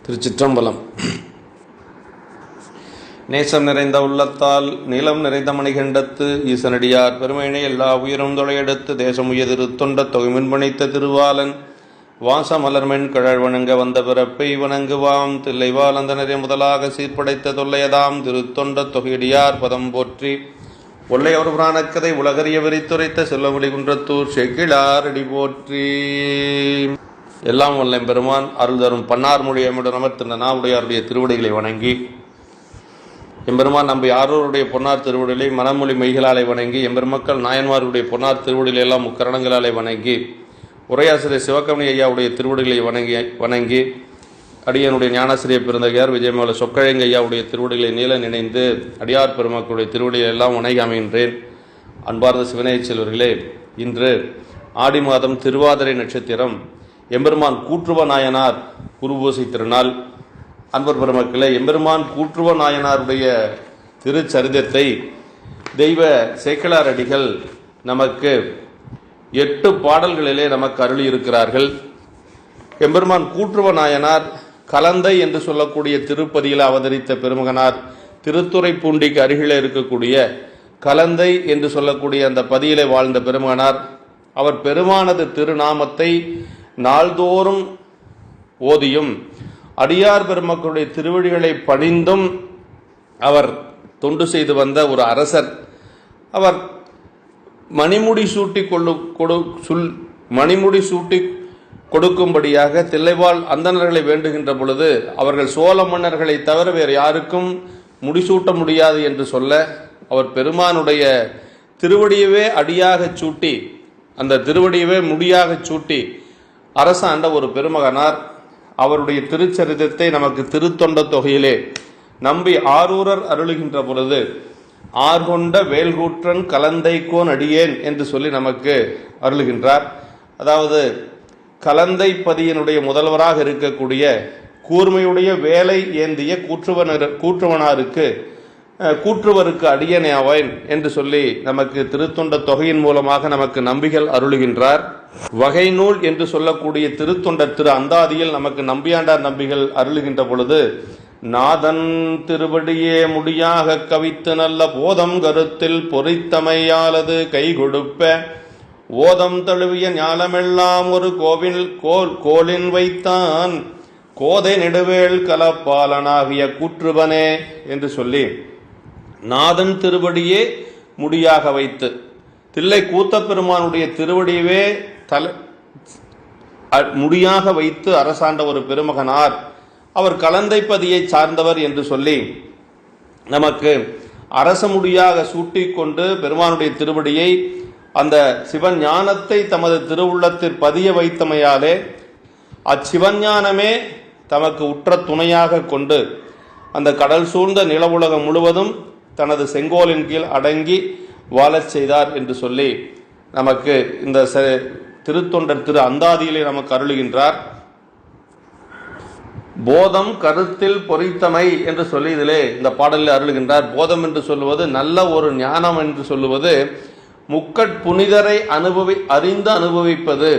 திருச்சிற்றம்பலம். நேசம் நிறைந்த உள்ளத்தால் நீளம் நிறைந்த மணிகண்டத்து ஈசனடியார் பெருமையினை எல்லா உயிரும் தொலையெடுத்து தேசம் உயதிரு தொண்ட தொகைமின் பணித்த திருவாளன் வாச மலர்மென் கழல் வணங்க வந்த பிறப்பை வணங்குவாம் தில்லைவால் அந்தனரை முதலாக சீர்படைத்த தொல்லையதாம் திருத்தொண்ட தொகையடியார் பதம் போற்றி ஒல்லையவர் புராணக்கதை உலகறிய விரித்துரைத்த செல்வமொழி குன்றத்தூர் செக்கிழார் அடி போற்றி. எல்லாம் வல்ல பெருமான் அருள் தரும் பன்னார் மொழி அமிட அமர்த்தின நாவுடையாருடைய திருவடிகளை வணங்கி எம்பெருமான் நம்பி ஆரூருடைய பொன்னார் திருவடிகளை மனமொழி மெய்களாலை வணங்கி எம்பெருமக்கள் நாயன்மாருடைய பொன்னார் திருவடிகளை எல்லாம் முக்கரணங்களாலே வணங்கி உரையாசிரியர் சிவகமணி ஐயாவுடைய திருவடிகளை வணங்கி அடியனுடைய ஞானாசிரியர் பிறந்தகையார் விஜயமல சொக்கழங்க ஐயாவுடைய திருவடிகளை நீல நினைந்து அடியார் பெருமக்களுடைய திருவடிகளை எல்லாம் வணங்கி அமைகின்றேன். அன்பார்ந்த சிவனைய செல்வர்களே, இன்று ஆடி மாதம் திருவாதிரை நட்சத்திரம் எம்பெருமான் கூற்றுவ நாயனார் குருபூசை திருநாள். அன்பர் பெருமக்களே, எம்பெருமான் கூற்றுவ நாயனாருடைய திருச்சரிதத்தை தெய்வ சேக்கிழார் அடிகள் நமக்கு 8 பாடல்களிலே நமக்கு அருளி இருக்கிறார்கள். எம்பெருமான் கூற்றுவ நாயனார் கலந்தை என்று சொல்லக்கூடிய திருப்பதியில் அவதரித்த பெருமகனார். திருத்துறைப்பூண்டிக்கு அருகிலே இருக்கக்கூடிய கலந்தை என்று சொல்லக்கூடிய அந்த பதியிலே வாழ்ந்த பெருமகனார். அவர் பெருமானது திருநாமத்தை நாள்தோறும் ஓதியும் அடியார் பெருமக்களுடைய திருவடிகளை பணிந்தும் அவர் தொண்டு செய்து வந்த ஒரு அரசர். அவர் மணிமுடி சூட்டி கொடுக்கும்படியாக தில்லைவாழ் அந்தணர்களை வேண்டுகின்ற பொழுது அவர்கள் சோழ மன்னர்களை தவிர வேறு யாருக்கும் முடிசூட்ட முடியாது என்று சொல்ல அவர் பெருமானுடைய திருவடியவே அடியாக சூட்டி அந்த திருவடியவே முடியாக சூட்டி அரசாண்ட ஒரு பெருமகனார். அவருடைய திருச்சரிதத்தை நமக்கு திருத்தொண்ட தொகையிலே நம்பி ஆரூரர் அருளுகின்ற பொழுது ஆர்கொண்ட வேல்கூற்றன் கலந்தைக்கோன் அடியேன் என்று சொல்லி நமக்கு அருளுகின்றார். அதாவது கலந்தை பதியினுடைய முதல்வராக இருக்கக்கூடிய கூர்மையுடைய வேலை ஏந்திய கூற்றுவனாருக்கு கூற்றுவருக்கு அடியேனாவேன் என்று சொல்லி நமக்கு திருத்தொண்ட தொகையின் மூலமாக நமக்கு நம்பிகள் அருளுகின்றார். வகை நூல் என்று சொல்லக்கூடிய திருத்தொண்டர் திரு அந்தாதியில் நமக்கு நம்பியாண்டார் நம்பிகள் அருளுகின்ற பொழுது நாதன் திருவடியே முடியாக கவித்து நல்ல போதம் கருத்தில் பொறித்தமையாலது கை கொடுப்ப ஓதம் தழுவிய ஞாலமெல்லாம் ஒரு கோலின் வைத்தான் கோதை நெடுவேள் கலப்பாலனாகிய கூற்றுவனே என்று சொல்லி நாதன் திருவடியே முடியாக வைத்து தில்லை கூத்த பெருமானுடைய திருவடியவே முடியாக வைத்து அரசாண்ட ஒரு பெருமகனார். அவர் கலந்தைப்பதியை சார்ந்தவர் என்று சொல்லி நமக்கு அரச முடியாக சூட்டி கொண்டு பெருமானுடைய திருவடியை அந்த சிவன் ஞானத்தை தமது திருவுள்ளத்தில் பதிய வைத்தமையாலே அச்சிவஞானமே தமக்கு உற்ற துணையாக கொண்டு அந்த கடல் சூழ்ந்த நில உலகம் முழுவதும் தனது செங்கோலின் கீழ் அடங்கி வாழச் செய்தார் என்று சொல்லி நமக்கு இந்த திருத்தொண்டர் திரு அந்தாதியிலே நமக்கு அருளுகின்றார். போதம் கருத்தில் பொறித்தமை என்று சொல்லி இதிலே இந்த பாடலில் அருளுகின்றார். போதம் என்று சொல்லுவது நல்ல ஒரு ஞானம் என்று சொல்லுவது முக்கட்புனிதரை அறிந்து அனுபவிப்பது.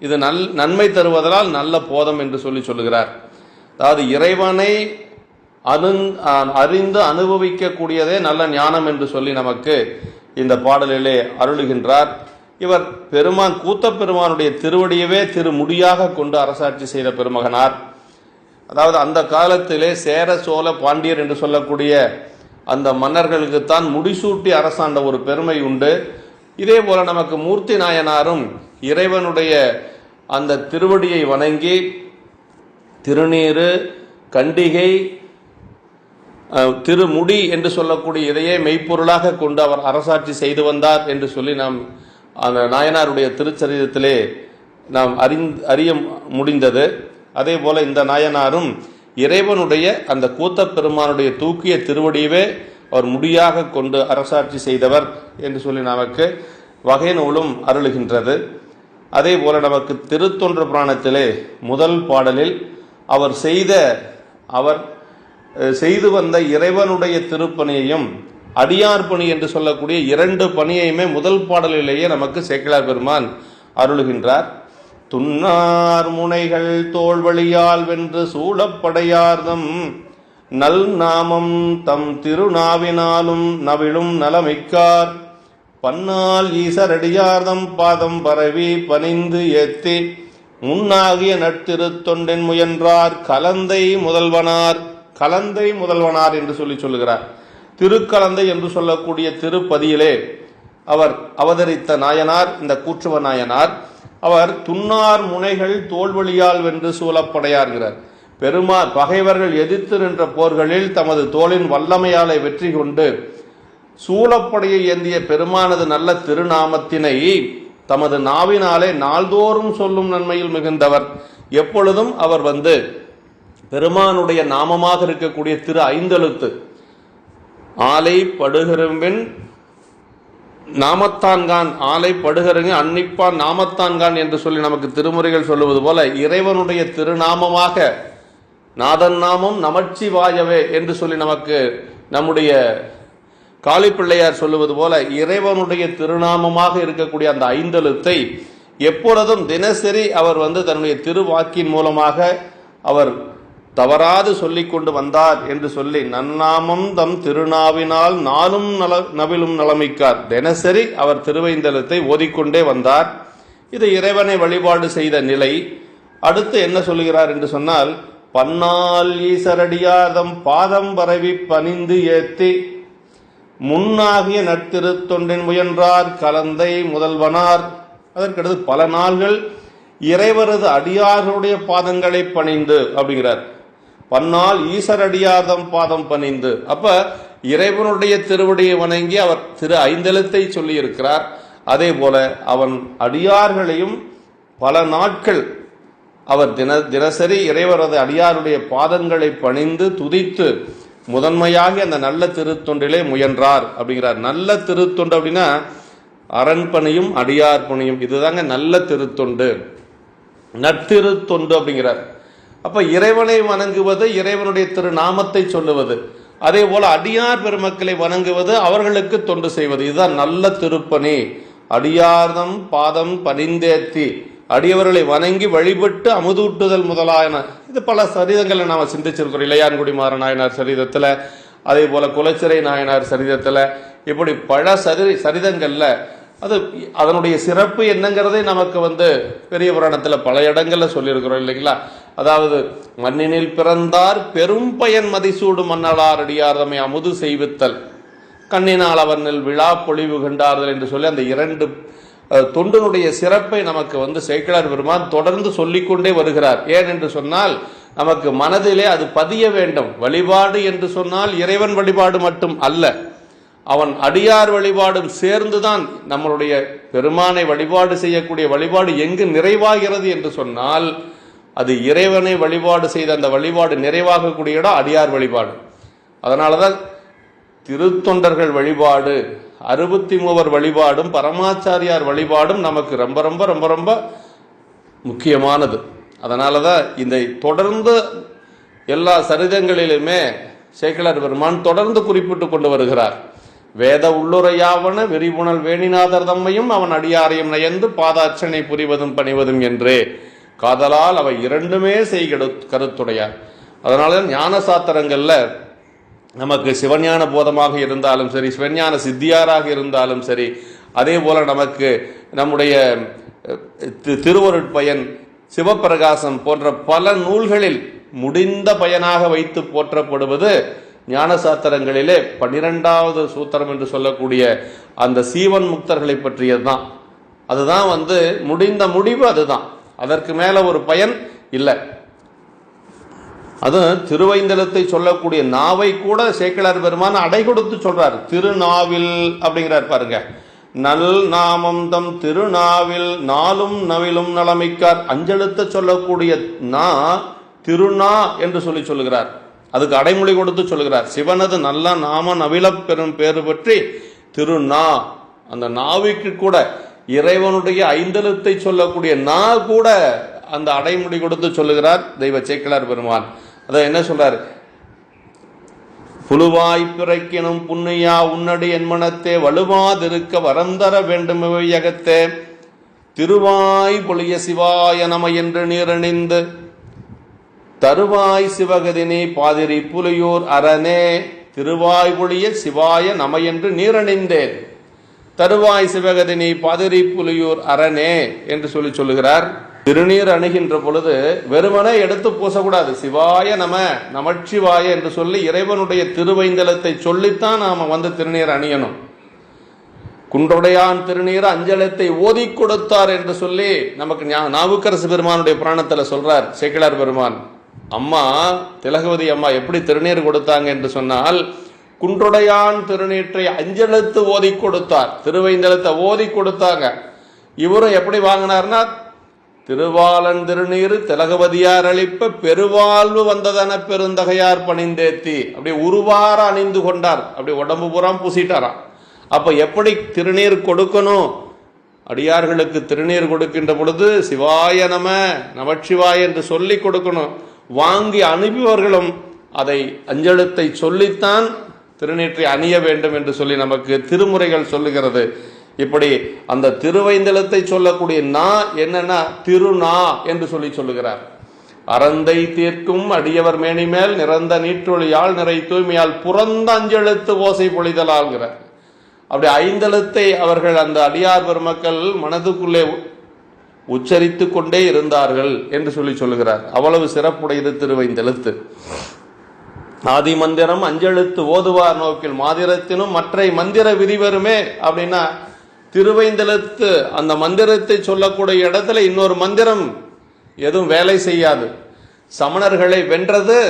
இது நன்மை தருவதனால் நல்ல போதம் என்று சொல்லி சொல்லுகிறார். அதாவது இறைவனை அறிந்து அனுபவிக்கக்கூடியதே நல்ல ஞானம் என்று சொல்லி நமக்கு இந்த பாடலிலே அருளுகின்றார். இவர் பெருமான் கூத்த பெருமானுடைய திருவடியவே திருமுடியாக கொண்டு அரசாட்சி செய்த பெருமகனார். அதாவது அந்த காலத்திலே சேர சோழ பாண்டியர் என்று சொல்லக்கூடிய அந்த மன்னர்களுக்குத்தான் முடிசூட்டி அரசாண்ட ஒரு பெருமை உண்டு. இதே போல நமக்கு மூர்த்தி நாயனாரும் இறைவனுடைய அந்த திருவடியை வணங்கி திருநீரு கண்டிகை திருமுடி என்று சொல்லக்கூடிய இதையே மெய்ப்பொருளாக கொண்டு அவர் அரசாட்சி செய்து வந்தார் என்று சொல்லி நாம் அந்த நாயனாருடைய திருச்சரிதத்திலே நாம் அறிய முடிந்தது. அதே போல இந்த நாயனாரும் இறைவனுடைய அந்த கூத்த பெருமானுடைய தூக்கிய திருவடியவே அவர் முடியாக கொண்டு அரசாட்சி செய்தவர் என்று சொல்லி நமக்கு வகை நூலும் அருளுகின்றது. அதே போல நமக்கு திருத்தொண்ட புராணத்திலே முதல் பாடலில் அவர் செய்து வந்த இறைவனுடைய திருப்பணியையும் அடியார் பணி என்று சொல்லக்கூடிய 2 பணியையுமே முதல் பாடலிலேயே நமக்கு சேக்கிழார் பெருமான் அருளுகின்றார். துன்னார் முனைகள் தோல்வழியால் வென்று சூழப்படையார்தம் நல் நாமம் தம் திருநாவினாலும் நவிழும் நலமிக்கார் பன்னால் ஈசரடியார்தம் பாதம் பரவி பணிந்து ஏத்தி முன்னாகிய நட்திருத்தொண்டின் முயன்றார் கலந்தை முதல்வனார் என்று சொல்லுகிறார். திருக்கலந்தை என்று சொல்லக்கூடிய திருப்பதியிலே அவர் அவதரித்த நாயனார் இந்த கூற்றுவ நாயனார். அவர் துன்னார் முனைகள் தோல்வழியால் வென்று சூழப்படையார்கிறார். பெருமாள் பகைவர்கள் எதிர்த்து நின்ற போர்களில் தமது தோளின் வல்லமையாலை வெற்றி கொண்டு சூழப்படையை ஏந்திய பெருமானது நல்ல திருநாமத்தினை தமது நாவினாலே நாள்தோறும் சொல்லும் நன்மையில் மிகுந்தவர். எப்பொழுதும் அவர் பெருமானுடைய நாமமாக இருக்கக்கூடிய திரு ஐந்தெழுத்து ஆலை படுகரும்பின் நாமத்தான்கான் ஆலை படுகருங்க அன்னிப்பான் நாமத்தான்கான் என்று சொல்லி நமக்கு திருமுறைகள் சொல்லுவது போல இறைவனுடைய திருநாமமாக நாதன் நாமம் நமச்சிவாயவே என்று சொல்லி நமக்கு நம்முடைய காளிப்பிள்ளையார் சொல்லுவது போல இறைவனுடைய திருநாமமாக இருக்கக்கூடிய அந்த ஐந்தெழுத்தை எப்பொழுதும் தினசரி அவர் தன்னுடைய திருவாக்கின் மூலமாக அவர் தவறாது சொல்லிக் கொண்டு வந்தார் என்று சொல்லி நன்னாமம் தம் திருநாவினால் நாளும் நவிலும் நலமிக்கார். தினசரி அவர் திருவைந்தெழுத்தை ஓதிக்கொண்டே வந்தார். இது இறைவனை வழிபாடு செய்த நிலை. அடுத்து என்ன சொல்லுகிறார் என்று சொன்னால் பன்னால் ஈசரடியார்தம் பாதம் பரவி பணிந்து ஏத்தி முன்னாகிய நட்திருத்தொண்டின் முயன்றார் கலந்தை முதல்வனார். அதற்கடுத்து பல நாள்கள் இறைவரது அடியார்களுடைய பாதங்களை பணிந்து அப்படிங்கிறார். பன்னால் ஈசரடியார்தம் பாதம் பணிந்து அப்ப இறைவனுடைய திருவடியை வணங்கி அவர் திரு ஐந்தெழுத்தை சொல்லி இருக்கிறார். அதே போல அவன் அடியார்களையும் பல நாட்கள் அவர் தினசரி இறைவரது அடியாருடைய பாதங்களை பணிந்து துதித்து முதன்மையாக அந்த நல்ல திருத்தொண்டிலே முயன்றார் அப்படிங்கிறார். நல்ல திருத்தொண்டு அப்படின்னா அரண்பணியும் அடியார் பணியும், இதுதாங்க நல்ல திருத்தொண்டு, நற்திருத்தொண்டு அப்படிங்கிறார். அப்ப இறைவனை வணங்குவது இறைவனுடைய திருநாமத்தை சொல்லுவது, அதே போல அடியார் பெருமக்களை வணங்குவது அவர்களுக்கு தொண்டு செய்வது, இதுதான் நல்ல திருப்பணி. அடியார்தம் பாதம் பணிந்தேத்தி அடியவர்களை வணங்கி வழிபட்டு அமுதூட்டுதல் முதலாயன, இது பல சரிதங்களை நாம சிந்திச்சிருக்கிறோம். இளையான்குடி மாற நாயனார் சரிதத்துல, அதே போல குலச்சிறை நாயனார் சரிதத்துல, இப்படி பல சரிதங்கள்ல அது அதனுடைய சிறப்பு என்னங்கிறதே நமக்கு பெரிய புராணத்துல பல இடங்கள்ல சொல்லியிருக்கிறோம் இல்லைங்களா. அதாவது மண்ணினில் பிறந்தார் பெரும் பயன் மதிசூடு மன்னலார் அடியார்தமை அமுது செய்வித்தல் கண்ணினால் அவனில் விழா பொழிவு கண்டார்கள் என்று சொல்லி அந்த இரண்டு தொண்டனுடைய சிறப்பை நமக்கு சேக்கிழார் பெருமான் தொடர்ந்து சொல்லிக்கொண்டே வருகிறார். ஏன் என்று சொன்னால் நமக்கு மனதிலே அது பதிய வேண்டும். வழிபாடு என்று சொன்னால் இறைவன் வழிபாடு மட்டும் அல்ல, அவன் அடியார் வழிபாடும் சேர்ந்துதான் நம்மளுடைய பெருமானை வழிபாடு செய்யக்கூடிய வழிபாடு எங்கு நிறைவாகிறது என்று சொன்னால் அது இறைவனை வழிபாடு செய்த அந்த வழிபாடு நிறைவாகக்கூடிய இடம் அடியார் வழிபாடு. அதனாலதான் திருத்தொண்டர்கள் வழிபாடு, 63 வழிபாடும் பரமாச்சாரியார் வழிபாடும் நமக்கு ரொம்ப ரொம்ப ரொம்ப ரொம்ப முக்கியமானது. அதனாலதான் இந்த தொடர்ந்து எல்லா சரிதங்களிலுமே சேக்கிழார் பெருமான் தொடர்ந்து குறிப்பிட்டு கொண்டு வருகிறார். வேத உள்ளுரையாவன விரிவுணல் வேணிநாதர் தம்மையும் அவன் அடியாரையும் நயந்து பாதார்ச்சனை புரிவதும் பணிவதும் என்றே காதலால் அவை இரண்டுமே கருத்துடையார். அதனால ஞான சாத்திரங்கள்ல நமக்கு சிவஞான போதமாக இருந்தாலும் சரி, சிவஞான சித்தியாராக இருந்தாலும் சரி, அதே போல நமக்கு நம்முடைய திருவருட்பயன், சிவப்பிரகாசம் போன்ற பல நூல்களில் முடிந்த பயனாக வைத்து போற்றப்படுவது ஞான சாத்திரங்களிலே 12வது சூத்திரம் என்று சொல்லக்கூடிய அந்த சீவன் முக்தர்களை பற்றியதுதான். அதுதான் முடிந்த முடிவு, அதுதான், அதற்கு மேல ஒரு பயன் இல்லை. அது திருவைந்தெழுத்தை சொல்லக்கூடிய நாவை கூட சேக்கிழார் பெருமான் அடை கொடுத்து சொல்றார். திருநாவில் அப்படிங்கிறார் பாருங்க. நல் நாமம் தம் திருநாவில் நாளும் நவிலும் நலமிக்கார். அஞ்செழுத்த சொல்லக்கூடிய நா திருநா என்று சொல்லுகிறார். அதுக்கு அடைமொழி கொடுத்து சொல்லுகிறார். சிவனது நல்ல நாம நவில பெறும் பேரு பற்றி திருநா, அந்த நாவிற்கு கூட இறைவனுடைய ஐந்தெழுத்தை சொல்லக்கூடிய நா கூட அந்த அடைமொழி கொடுத்து சொல்லுகிறார் தெய்வ சேக்கிழார் பெருமான். அத என்ன சொல்றாரு? புழுவாய் பிறக்கினும் புண்ணியா உன்னடி என் மனத்தே வலுவாதிருக்க வரம் தர வேண்டும் வையகத்தே திருவாய் பொழிய சிவாய நம என்று நீரணிந்து தருவாய் சிவகதினி பாதிரி புலியூர் அரணே திருவாய் பொழிய சிவாய நம என்று நீரணிந்தேன் தருவாய் சிவகதினி பாதிரி புலியூர் அரணே என்று சொல்லுகிறார். திருநீர் அணுகின்ற பொழுது வெறுமனே எடுத்து பூசக்கூடாது. சிவாய நம நமச்சிவாய என்று சொல்லி இறைவனுடைய திருவைந்தலத்தை சொல்லித்தான் நாம திருநீர் அணியணும். குன்றுடையான் திருநீர் அஞ்சலத்தை ஓதி கொடுத்தார் என்று சொல்லி நமக்கு நாவுக்கரசு பெருமானுடைய புராணத்துல சொல்றார் சேக்கிழார் பெருமான். அம்மா திலகவதி அம்மா எப்படி திருநீர் கொடுத்தாங்க என்று சொன்னால், குன்றுடையான் திருநீற்றை அஞ்சலத்து ஓதி கொடுத்தார், திருவைந்தலத்தை ஓதி கொடுத்தாங்க. இவரும் எப்படி வாங்கினார்னா, திருவாளன் திருநீர் திலகவதியார் அளிப்ப பெருவாழ்வு வந்ததன பெருந்தகையார் பணிந்தேத்தி அப்படி உருவார அணிந்து கொண்டார். அப்படி உடம்பு புறம் பூசிட்டாராம். அப்ப எப்படி திருநீர் கொடுக்கணும், அடியார்களுக்கு திருநீர் கொடுக்கின்ற பொழுது சிவாய நம நமச்சிவாய என்று சொல்லி கொடுக்கணும். வாங்கி அனுப்பியவர்களும் அதை அஞ்செழுத்தை சொல்லித்தான் திருநீற்றை அணிய வேண்டும் என்று சொல்லி நமக்கு திருமுறைகள் சொல்லுகிறது. இப்படி அந்த திருவைந்தலத்தை சொல்லக்கூடிய நா என்னன்னா திருநா என்று சொல்லுகிறார். அறந்தை தீர்க்கும் அடியவர் மேனிமேல் நிறந்த நீற்றொழியால் நிறை தூய்மையால் புறந்த அஞ்செழுத்து ஓசை பொழிதலாகிறார். அப்படி ஐந்தெழுத்தை அவர்கள் அந்த அடியார் பெருமக்கள் மனதுக்குள்ளே உச்சரித்து கொண்டே இருந்தார்கள் என்று சொல்லுகிறார். அவ்வளவு சிறப்புடையது திருவைந்தெழுத்து. ஆதி மந்திரம் அஞ்செழுத்து ஓதுவார் நோக்கில் மாதிரத்தினும் மற்ற மந்திர விதிவருமே அப்படின்னா, திருவைந்தெழுத்து அந்த மந்திரத்தை சொல்லக்கூடிய இடத்துல இன்னொரு மந்திரம் எதுவும் வேலை செய்யாது. சமணர்களை வென்றது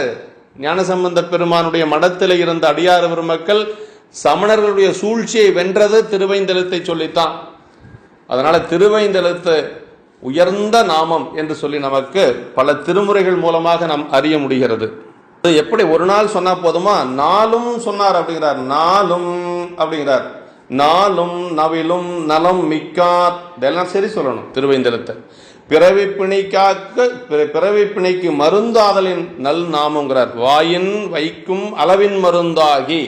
ஞானசம்பந்த பெருமானுடைய மடத்தில் இருந்த அடியார் பெருமக்கள் சமணர்களுடைய சூழ்ச்சியை வென்றது திருவைந்தெழுத்தை சொல்லித்தான். அதனால திருவைந்தெழுத்து உயர்ந்த நாமம் என்று சொல்லி நமக்கு பல திருமுறைகள் மூலமாக நாம் அறிய முடிகிறது. எப்படி ஒரு நாள் சொன்னா போதுமா, நாளும் சொன்னார் அப்படிங்கிறார். நாளும் அப்படிங்கிறார். நாளும் நவிலும் நலம் மிக்கார் இதெல்லாம் சரி சொல்லணும். திருவைந்தெழுத்தை பிறவி பிணிக்கு மருந்தாதலின் நல் நாமங்கிறார். வாயின் வைக்கும் அளவின் மருந்தாகி,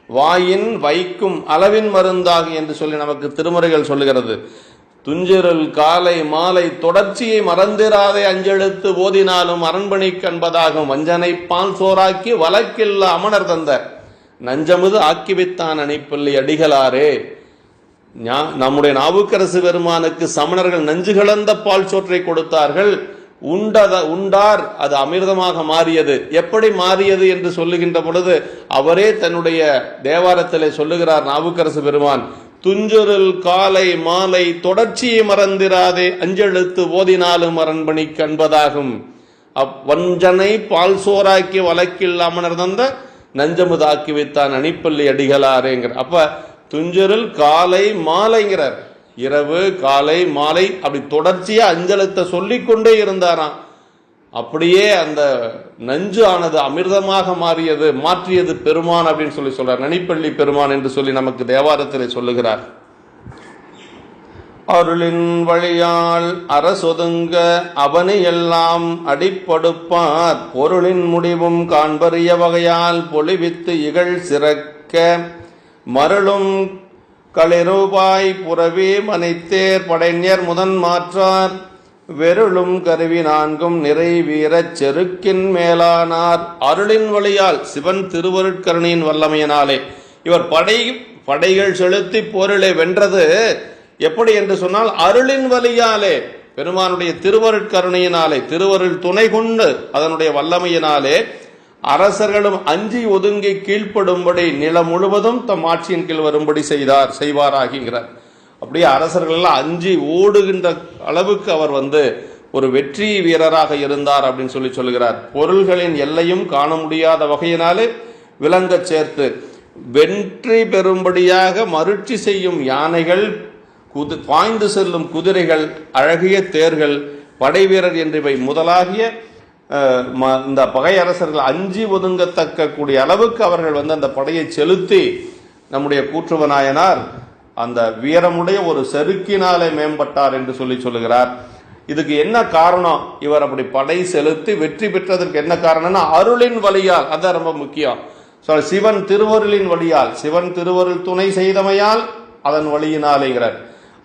வாயின் வைக்கும் அளவின் மருந்தாகி என்று சொல்லி நமக்கு திருமுறைகள் சொல்லுகிறது. துஞ்சிருள் காலை மாலை தொடர்ச்சியை மறந்திராதே அஞ்செழுத்து ஓதினாலும் அரண்பணி கண்பதாகும் வஞ்சனை பால் சோறாக்கி வழக்கில்ல அமணர் தந்த நஞ்சமுது ஆக்கிவித்தான் அணிப்பள்ளி அடிகளாரே. நம்முடைய நாவுக்கரசு பெருமானுக்கு சமணர்கள் நஞ்சு கலந்த பால் சோற்றை கொடுத்தார்கள். உண்டார், அது அமிர்தமாக மாறியது. எப்படி மாறியது என்று சொல்லுகின்ற பொழுது அவரே தன்னுடைய தேவாரத்திலே சொல்லுகிறார் நாவுக்கரசு பெருமான். துஞ்சொருள் காலை மாலை தொடர்ச்சியை மறந்திராதே அஞ்செழுத்து ஓதினாலும் அரண்பணி கண்பதாகும் வஞ்சனை பால் சோறாக்கி வழக்கில் அமனர் தந்த நஞ்சமுதாக்கி வைத்தான் அணிப்பள்ளி அடிகளாரேங்கிற. அப்ப துஞ்சொருள் காலை மாலைங்கிறார். இரவு காலை மாலை அப்படி தொடர்ச்சியா அஞ்சலத்தை சொல்லிக்கொண்டே இருந்தாராம். அப்படியே அந்த நஞ்சு ஆனது அமிர்தமாக மாற்றியது பெருமான் அப்படின்னு சொல்றார். நனிப்பள்ளி பெருமான் என்று சொல்லி நமக்கு தேவாரத்திலே சொல்லுகிறார். அருளின் வழியால் அரசொதுங்க அவனை எல்லாம் அடிப்படுப்பார் பொருளின் முடிவும் காண்பறிய வகையால் பொலிவித்து இகழ் சிறக்க மருளும் களிரூபாய் புறவே மனைத்தேர் படைஞர் முதன் மாற்றார் வெருளும் கருவி நான்கும் நிறை வீரச் செருக்கின் மேலானார். அருளின் வழியால் சிவன் திருவருட்கருணையின் வல்லமையினாலே இவர் படைகள் செலுத்தி போரிலே வென்றது எப்படி என்று சொன்னால் அருளின் வழியாலே, பெருமானுடைய திருவருட்கருணையினாலே, திருவருள் துணை கொண்டு அதனுடைய வல்லமையினாலே அரசர்களும் அஞ்சி ஒதுங்கி கீழ்ப்படும்படி நிலம் முழுவதும் தம் ஆட்சியின் கீழ் வரும்படி செய்வாராகிறார். அப்படியே அரசர்கள் எல்லாம் அஞ்சி ஓடுகின்ற அளவுக்கு அவர் ஒரு வெற்றி வீரராக இருந்தார் அப்படின்னு சொல்லுகிறார். பொருள்களின் எல்லையும் காண முடியாத வகையினாலே விளங்க சேர்த்து வெற்றி பெறும்படியாக மருட்சி செய்யும் யானைகள், பாய்ந்து செல்லும் குதிரைகள், அழகிய தேர்கள், படை வீரர் என்றவை முதலாகிய இந்த பகை அரசர்கள் அஞ்சி ஒதுங்கத்தக்க கூடிய அளவுக்கு அவர்கள் அந்த படையை செலுத்தி நம்முடைய கூற்றுவநாயனார் அந்த வீரமுடைய ஒரு செருக்கினாலே மேம்பட்டார் என்று சொல்லுகிறார். இதுக்கு என்ன காரணம்? இவர் அப்படி படை செலுத்தி வெற்றி பெற்றதற்கு என்ன காரணம்னா அருளின் வழியால். அதான் ரொம்ப முக்கியம். சிவன் திருவருளின் வழியால், சிவன் திருவருள் துணை செய்தமையால், அதன் வழியினாலேங்கிறார்.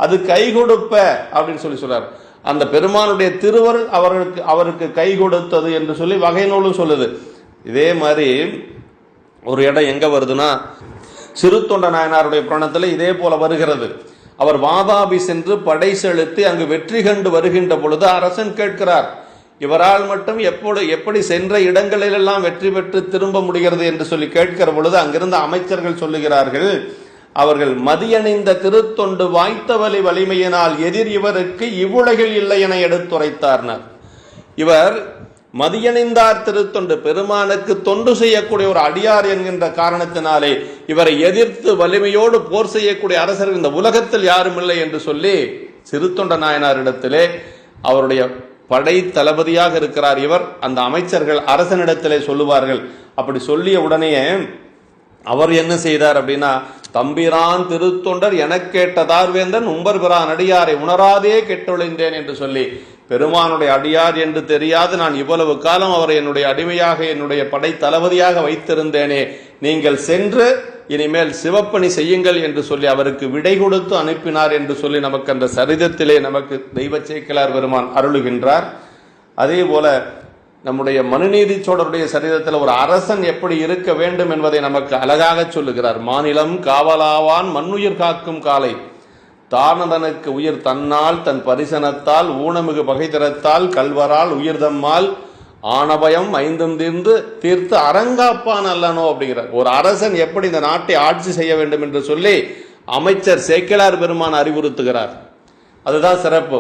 அது கை கொடுப்ப அப்படின்னு சொல்றார். அந்த பெருமானுடைய திருவருள் அவருக்கு கை கொடுத்தது என்று சொல்லி வகை நூலும் சொல்லுது. இதே மாதிரி ஒரு இடம் எங்க வருதுன்னா, சிறு தொண்ட நாயனாருடைய புராணத்தில் இதே போல வருகிறது. அவர் வாதாபி சென்று படை செலுத்தி அங்கு வெற்றி கண்டு வருகின்ற பொழுது அரசன் கேட்கிறார், இவரால் மட்டும் எப்படி சென்ற இடங்களிலெல்லாம் வெற்றி பெற்று திரும்ப முடிகிறது என்று சொல்லி கேட்கிற பொழுது அங்கிருந்த அமைச்சர்கள் சொல்லுகிறார்கள், அவர்கள் மதியணிந்த திருத்தொண்டு வாய்த்த வலிமையினால் எதிர் இவருக்கு இவ்வுலகில் இல்லை என எடுத்துரைத்தார்னர். இவர் மதியணிந்தார் திருத்தொண்டு, பெருமானுக்கு தொண்டு செய்யக்கூடிய ஒரு அடியார் என்கின்ற காரணத்தினாலே இவரை எதிர்த்து வலிமையோடு போர் செய்யக்கூடிய அரசர் இந்த உலகத்தில் யாரும் இல்லை என்று சொல்லி சிறுத்தொண்ட நாயனாரிடத்திலே, அவருடைய படை தளபதியாக இருக்கிறார் இவர், அந்த அமைச்சர்கள் அரசனிடத்திலே சொல்லுவார்கள். அப்படி சொல்லிய உடனே அவர் என்ன செய்தார் அப்படின்னா, தம்பிரான் திருத்தொண்டர் எனக் கேட்டதார் வேந்தன் உம்பர்பிரான் அடியாரை உணராதே கெட்டொழிந்தேன் என்று சொல்லி, பெருமானுடைய அடியார் என்று தெரியாது நான் இவ்வளவு காலம் அவரை என்னுடைய அடிமையாக என்னுடைய படை தளபதியாக வைத்திருந்தேனே, நீங்கள் சென்று இனிமேல் சிவப்பணி செய்யுங்கள் என்று சொல்லி அவருக்கு விடை கொடுத்து அனுப்பினார் என்று சொல்லி நமக்கு அந்த சரிதத்திலே நமக்கு தெய்வ சேக்கிழார் பெருமான் அருளுகின்றார். அதே போல நம்முடைய மனுநீதி சோழருடைய சரிதத்தில் ஒரு அரசன் எப்படி இருக்க வேண்டும் என்பதை நமக்கு அழகாக சொல்லுகிறார். மாநிலம் காவலாவான் மண்ணுயிர் காக்கும் காலை தானதனுக்கு உயிர் தன்னால் தன் பரிசனத்தால் ஊனமிகு பகைதரத்தால் கல்வரால் உயிர்தம்மால் ஆனபயம் ஐந்தும் தீர்த்து அரங்காப்பான் அல்லனோ அப்படிங்கிறார். ஒரு அரசன் எப்படி இந்த நாட்டை ஆட்சி செய்ய வேண்டும் என்று சொல்லி அமைச்சர் சேக்கிழார் பெருமான் அறிவுறுத்துகிறார். அதுதான் சிறப்பு.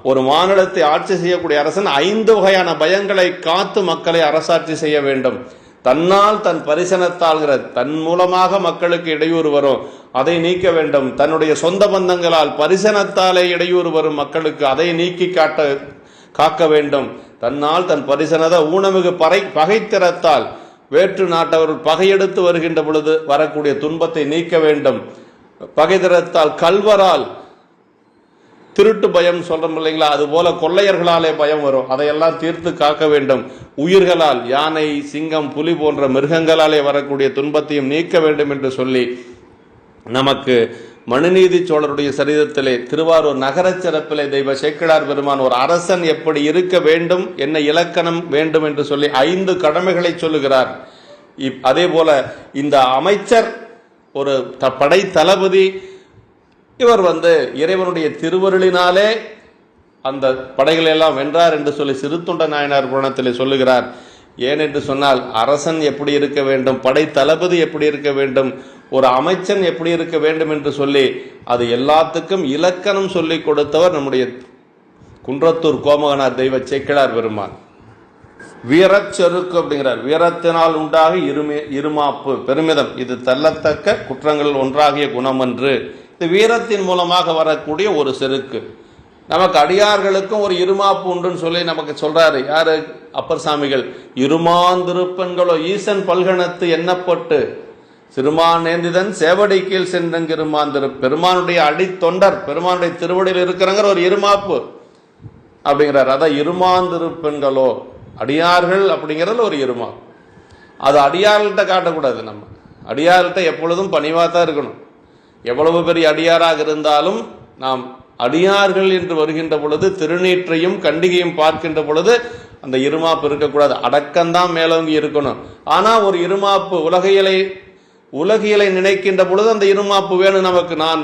ஒரு மாநிலத்தை ஆட்சி செய்யக்கூடிய அரசன் 5 வகையான பயங்களை காத்து மக்களை அரசாட்சி செய்ய வேண்டும். தன்னால் தன் பரிசனத்தால்கிற தன் மூலமாக மக்களுக்கு இடையூறு வரும், அதை நீக்க வேண்டும். தன்னுடைய சொந்த பந்தங்களால் பரிசனத்தாலே இடையூறு வரும் மக்களுக்கு அதை நீக்கி காக்க வேண்டும். தன்னால் தன் பரிசனத ஊனமிகு பகைத்திறத்தால் வேற்று நாட்டவர்கள் பகையெடுத்து வருகின்ற பொழுது வரக்கூடிய துன்பத்தை நீக்க வேண்டும். பகைத்திறத்தால் கல்வரால் திருட்டு பயம் சொல்றோம் இல்லைங்களா, அது போல கொள்ளையர்களாலே பயம் வரும், அதையெல்லாம் தீர்த்து காக்க வேண்டும். உயிர்களால் யானை சிங்கம் புலி போன்ற மிருகங்களாலே வரக்கூடிய துன்பத்தையும் நீக்க வேண்டும் என்று சொல்லி நமக்கு மனுநீதி சோழருடைய சரிதத்திலே திருவாரூர் நகர சிறப்பிலே தெய்வ சேக்கிழார் பெருமான் ஒரு அரசன் எப்படி இருக்க வேண்டும், என்ன இலக்கணம் வேண்டும் என்று சொல்லி 5 கடமைகளை சொல்லுகிறார். அதே போல இந்த அமைச்சர் ஒரு படை தளபதி, இவர் இறைவனுடைய திருவருளினாலே அந்த படைகளை எல்லாம் வென்றார் என்று சொல்லி சிறுத்தொண்ட நாயனார் புராணத்திலே சொல்லுகிறார். ஏனென்று சொன்னால் அரசன் எப்படி இருக்க வேண்டும், படை தளபதி எப்படி இருக்க வேண்டும், ஒரு அமைச்சன் எப்படி இருக்க வேண்டும் என்று சொல்லி அது எல்லாத்துக்கும் இலக்கணம் சொல்லி கொடுத்தவர் நம்முடைய குன்றத்தூர் கோமகனார் தெய்வ சேக்கிழார் பெருமான். வீரச்செருக்கு அப்படிங்கிறார். வீரத்தினால் உண்டாக இருமாப்பு பெருமிதம், இது தள்ளத்தக்க குற்றங்கள் ஒன்றாகிய குணமன்று. இது வீரத்தின் மூலமாக வரக்கூடிய ஒரு செருக்கு. நமக்கு அடியார்களுக்கும் ஒரு இருமாப்பு உண்டுன்னு சொல்லி நமக்கு சொல்றாரு யாரு, அப்பர் சாமிகள். இருமாந்திருப்பெண்களோ ஈசன் பல்கணத்து எண்ணப்பட்டு சிறுமான் நேந்திதன் சேவடி கீழ் சென்றங்க இருமாந்திரு. பெருமானுடைய அடித்தொண்டர் பெருமானுடைய திருவடியில் இருக்கிறங்கிற ஒரு இருமாப்பு அப்படிங்கிறார். அதான் இருமாந்திருப்பெண்களோ அடியார்கள் அப்படிங்கிறது ஒரு இருமாப்பு. அது அடியார்கள்ட்ட காட்டக்கூடாது. நம்ம அடியார்கள்ட்ட எப்பொழுதும் பணிவாக தான் இருக்கணும். எவ்வளவு பெரிய அடியாராக இருந்தாலும் நாம் அடியார்கள் என்று வருகின்ற பொழுது திருநீற்றையும் கண்டிகையும் பார்க்கின்ற பொழுது அந்த இருமாப்பு இருக்கக்கூடாது. அடக்கம்தான் மேலோங்கி இருக்கணும். ஆனா ஒரு இருமாப்பு உலகியலை நினைக்கின்ற பொழுது அந்த இருமாப்பு வேணும் நமக்கு. நான்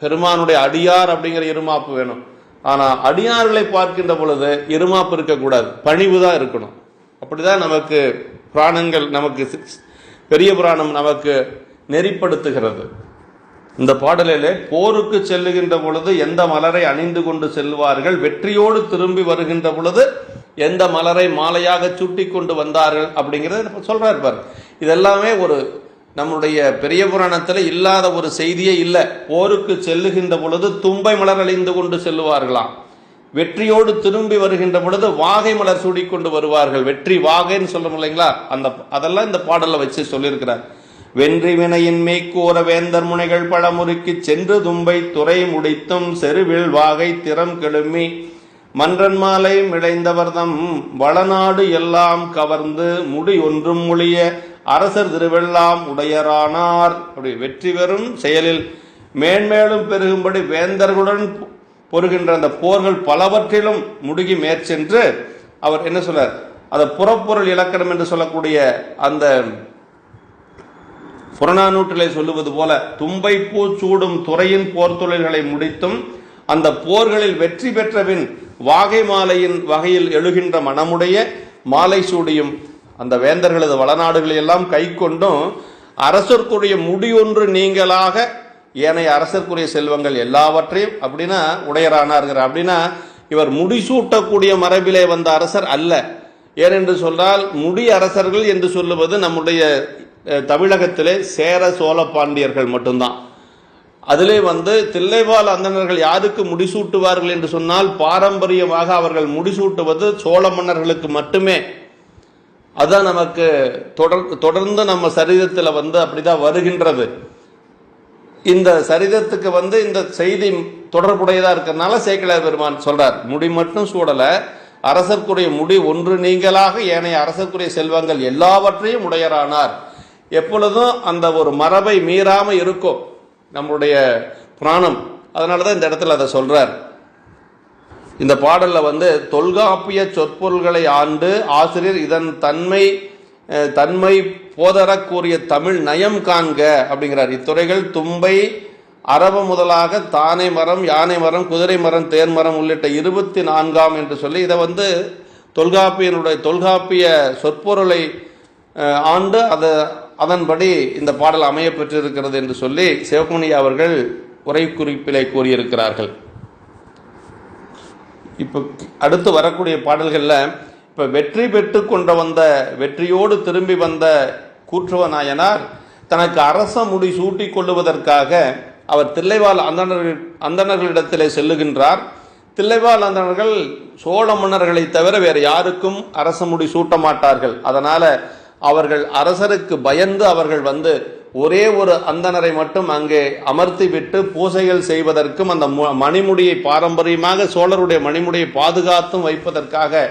பெருமானுடைய அடியார் அப்படிங்கிற இருமாப்பு வேணும். ஆனா அடியார்களை பார்க்கின்ற பொழுது இருமாப்பு இருக்கக்கூடாது, பணிவு தான் இருக்கணும். அப்படிதான் நமக்கு புராணங்கள், நமக்கு பெரிய புராணம் நமக்கு நெறிப்படுத்துகிறது. இந்த பாடலிலே போருக்கு செல்லுகின்ற பொழுது எந்த மலரை அணிந்து கொண்டு செல்வார்கள், வெற்றியோடு திரும்பி வருகின்ற பொழுது எந்த மலரை மாலையாக சுட்டி கொண்டு வந்தார்கள் அப்படிங்கிறத சொல்றார். இதெல்லாமே ஒரு நம்முடைய பெரிய புராணத்தில் இல்லாத ஒரு செய்தியே இல்லை. போருக்கு செல்லுகின்ற பொழுது தும்பை மலர் அணிந்து கொண்டு செல்லுவார்களாம். வெற்றியோடு திரும்பி வருகின்ற பொழுது வாகை மலர் சூடிக்கொண்டு வருவார்கள். வெற்றி வாகைன்னு சொல்றோம் இல்லைங்களா, அதெல்லாம் இந்த பாடலை வச்சு சொல்லியிருக்கிறார். வென்றி வினையின் மேய்க்கூற வேந்தர் முனைகள் பழமுறுக்கி சென்று தும்பை துறை முடித்தும் செருவில் வாகை திறம் கெழுமி மன்றன் மாலை மிளைந்தவர்தம் வளநாடு எல்லாம் கவர்ந்து முடி ஒன்றும் மொழிய அரசர் திருவெல்லாம் உடையரானார். அப்படி வெற்றி பெறும் செயலில் மேன்மேலும் பெருகும்படி வேந்தர்களுடன் பொறுகின்ற அந்த போர்கள் பலவற்றிலும் முடுகி மேற்சென்று அவர் என்ன சொல்றார், அந்த புறப்பொருள் இலக்கணம் என்று சொல்லக்கூடிய அந்த புறநானூற்றிலே சொல்லுவது போல தும்பை பூ சூடும் துறையின் போர் தொழில்களை முடித்தும் அந்த போர்களில் வெற்றி பெற்றபின் வாகை மாலையின் வகையில் எழுகின்ற மனமுடைய மாலை சூடியும் அந்த வேந்தர்களது வளநாடுகளை எல்லாம் கை கொண்டும் அரசர்க்குரிய முடியொன்று நீங்களாக ஏனைய அரசர்க்குரிய செல்வங்கள் எல்லாவற்றையும் அப்படின்னா உடையரானார்கள். அப்படின்னா இவர் முடிசூட்டக்கூடிய மரபிலே வந்த அரசர் அல்ல. ஏனென்று சொன்னால் முடி அரசர்கள் என்று சொல்லுவது நம்முடைய தமிழகத்திலே சேர சோழ பாண்டியர்கள் மட்டும்தான். அதிலே தில்லைவாழ் அந்தணர்கள் யாருக்கு முடிசூட்டுவார்கள் என்று சொன்னால் பாரம்பரியமாக அவர்கள் முடிசூட்டுவது சோழ மன்னர்களுக்கு மட்டுமே. அதுதான் நமக்கு தொடர்ந்து நம்ம சரிதத்தில் அப்படிதான் வருகின்றது. இந்த சரிதத்துக்கு இந்த செய்தி தொடர்புடையதா இருக்கிறதுனால சேக்கிழார் பெருமான் சொல்றார், முடி மட்டும் சூடல, அரசர்க்குரிய முடி ஒன்று நீங்களாக ஏனைய அரசர்க்குரிய செல்வங்கள் எல்லாவற்றையும் உடையரானார். எப்பொழுதும் அந்த ஒரு மரபை மீறாம இருக்கும் நம்முடைய புராணம். அதனாலதான் இந்த இடத்துல அதை சொல்றார். இந்த பாடல்ல தொல்காப்பிய சொற்பொருள்களை ஆண்டு ஆசிரியர் இதன் தன்மை போதரக்கூடிய தமிழ் நயம் காண்க அப்படிங்கிறார். இத்துறைகள் தும்பை அரப முதலாக தானை மரம், யானை மரம், குதிரை மரம், தேர்மரம் உள்ளிட்ட 24 என்று சொல்லி இதை தொல்காப்பிய சொற்பொருளை ஆண்டு அதன்படி இந்த பாடல் அமைய பெற்றிருக்கிறது என்று சொல்லி சிவகுமணி அவர்கள் உரை குறிப்பிலே கூறியிருக்கிறார்கள். இப்போ அடுத்து வரக்கூடிய பாடல்கள்ல இப்ப வெற்றி பெற்று வெற்றியோடு திரும்பி வந்த கூற்றுவ நாயனார் தனக்கு அரச முடி சூட்டி கொள்ளுவதற்காக அவர் தில்லைவாழ் அந்தணர்களிடத்திலே செல்லுகின்றார். தில்லைவாழ் அந்தணர்கள் சோழ மன்னர்களை தவிர வேறு யாருக்கும் அரச முடி சூட்ட மாட்டார்கள். அதனால அவர்கள் அரசருக்கு பயந்து அவர்கள் ஒரே ஒரு அந்தணரை மட்டும் அங்கே அமர்த்தி விட்டு பூசைகள் செய்வதற்கும் அந்த மணிமுடியை பாரம்பரியமாக சோழருடைய மணிமுடியை பாதுகாத்தும் வைப்பதற்காக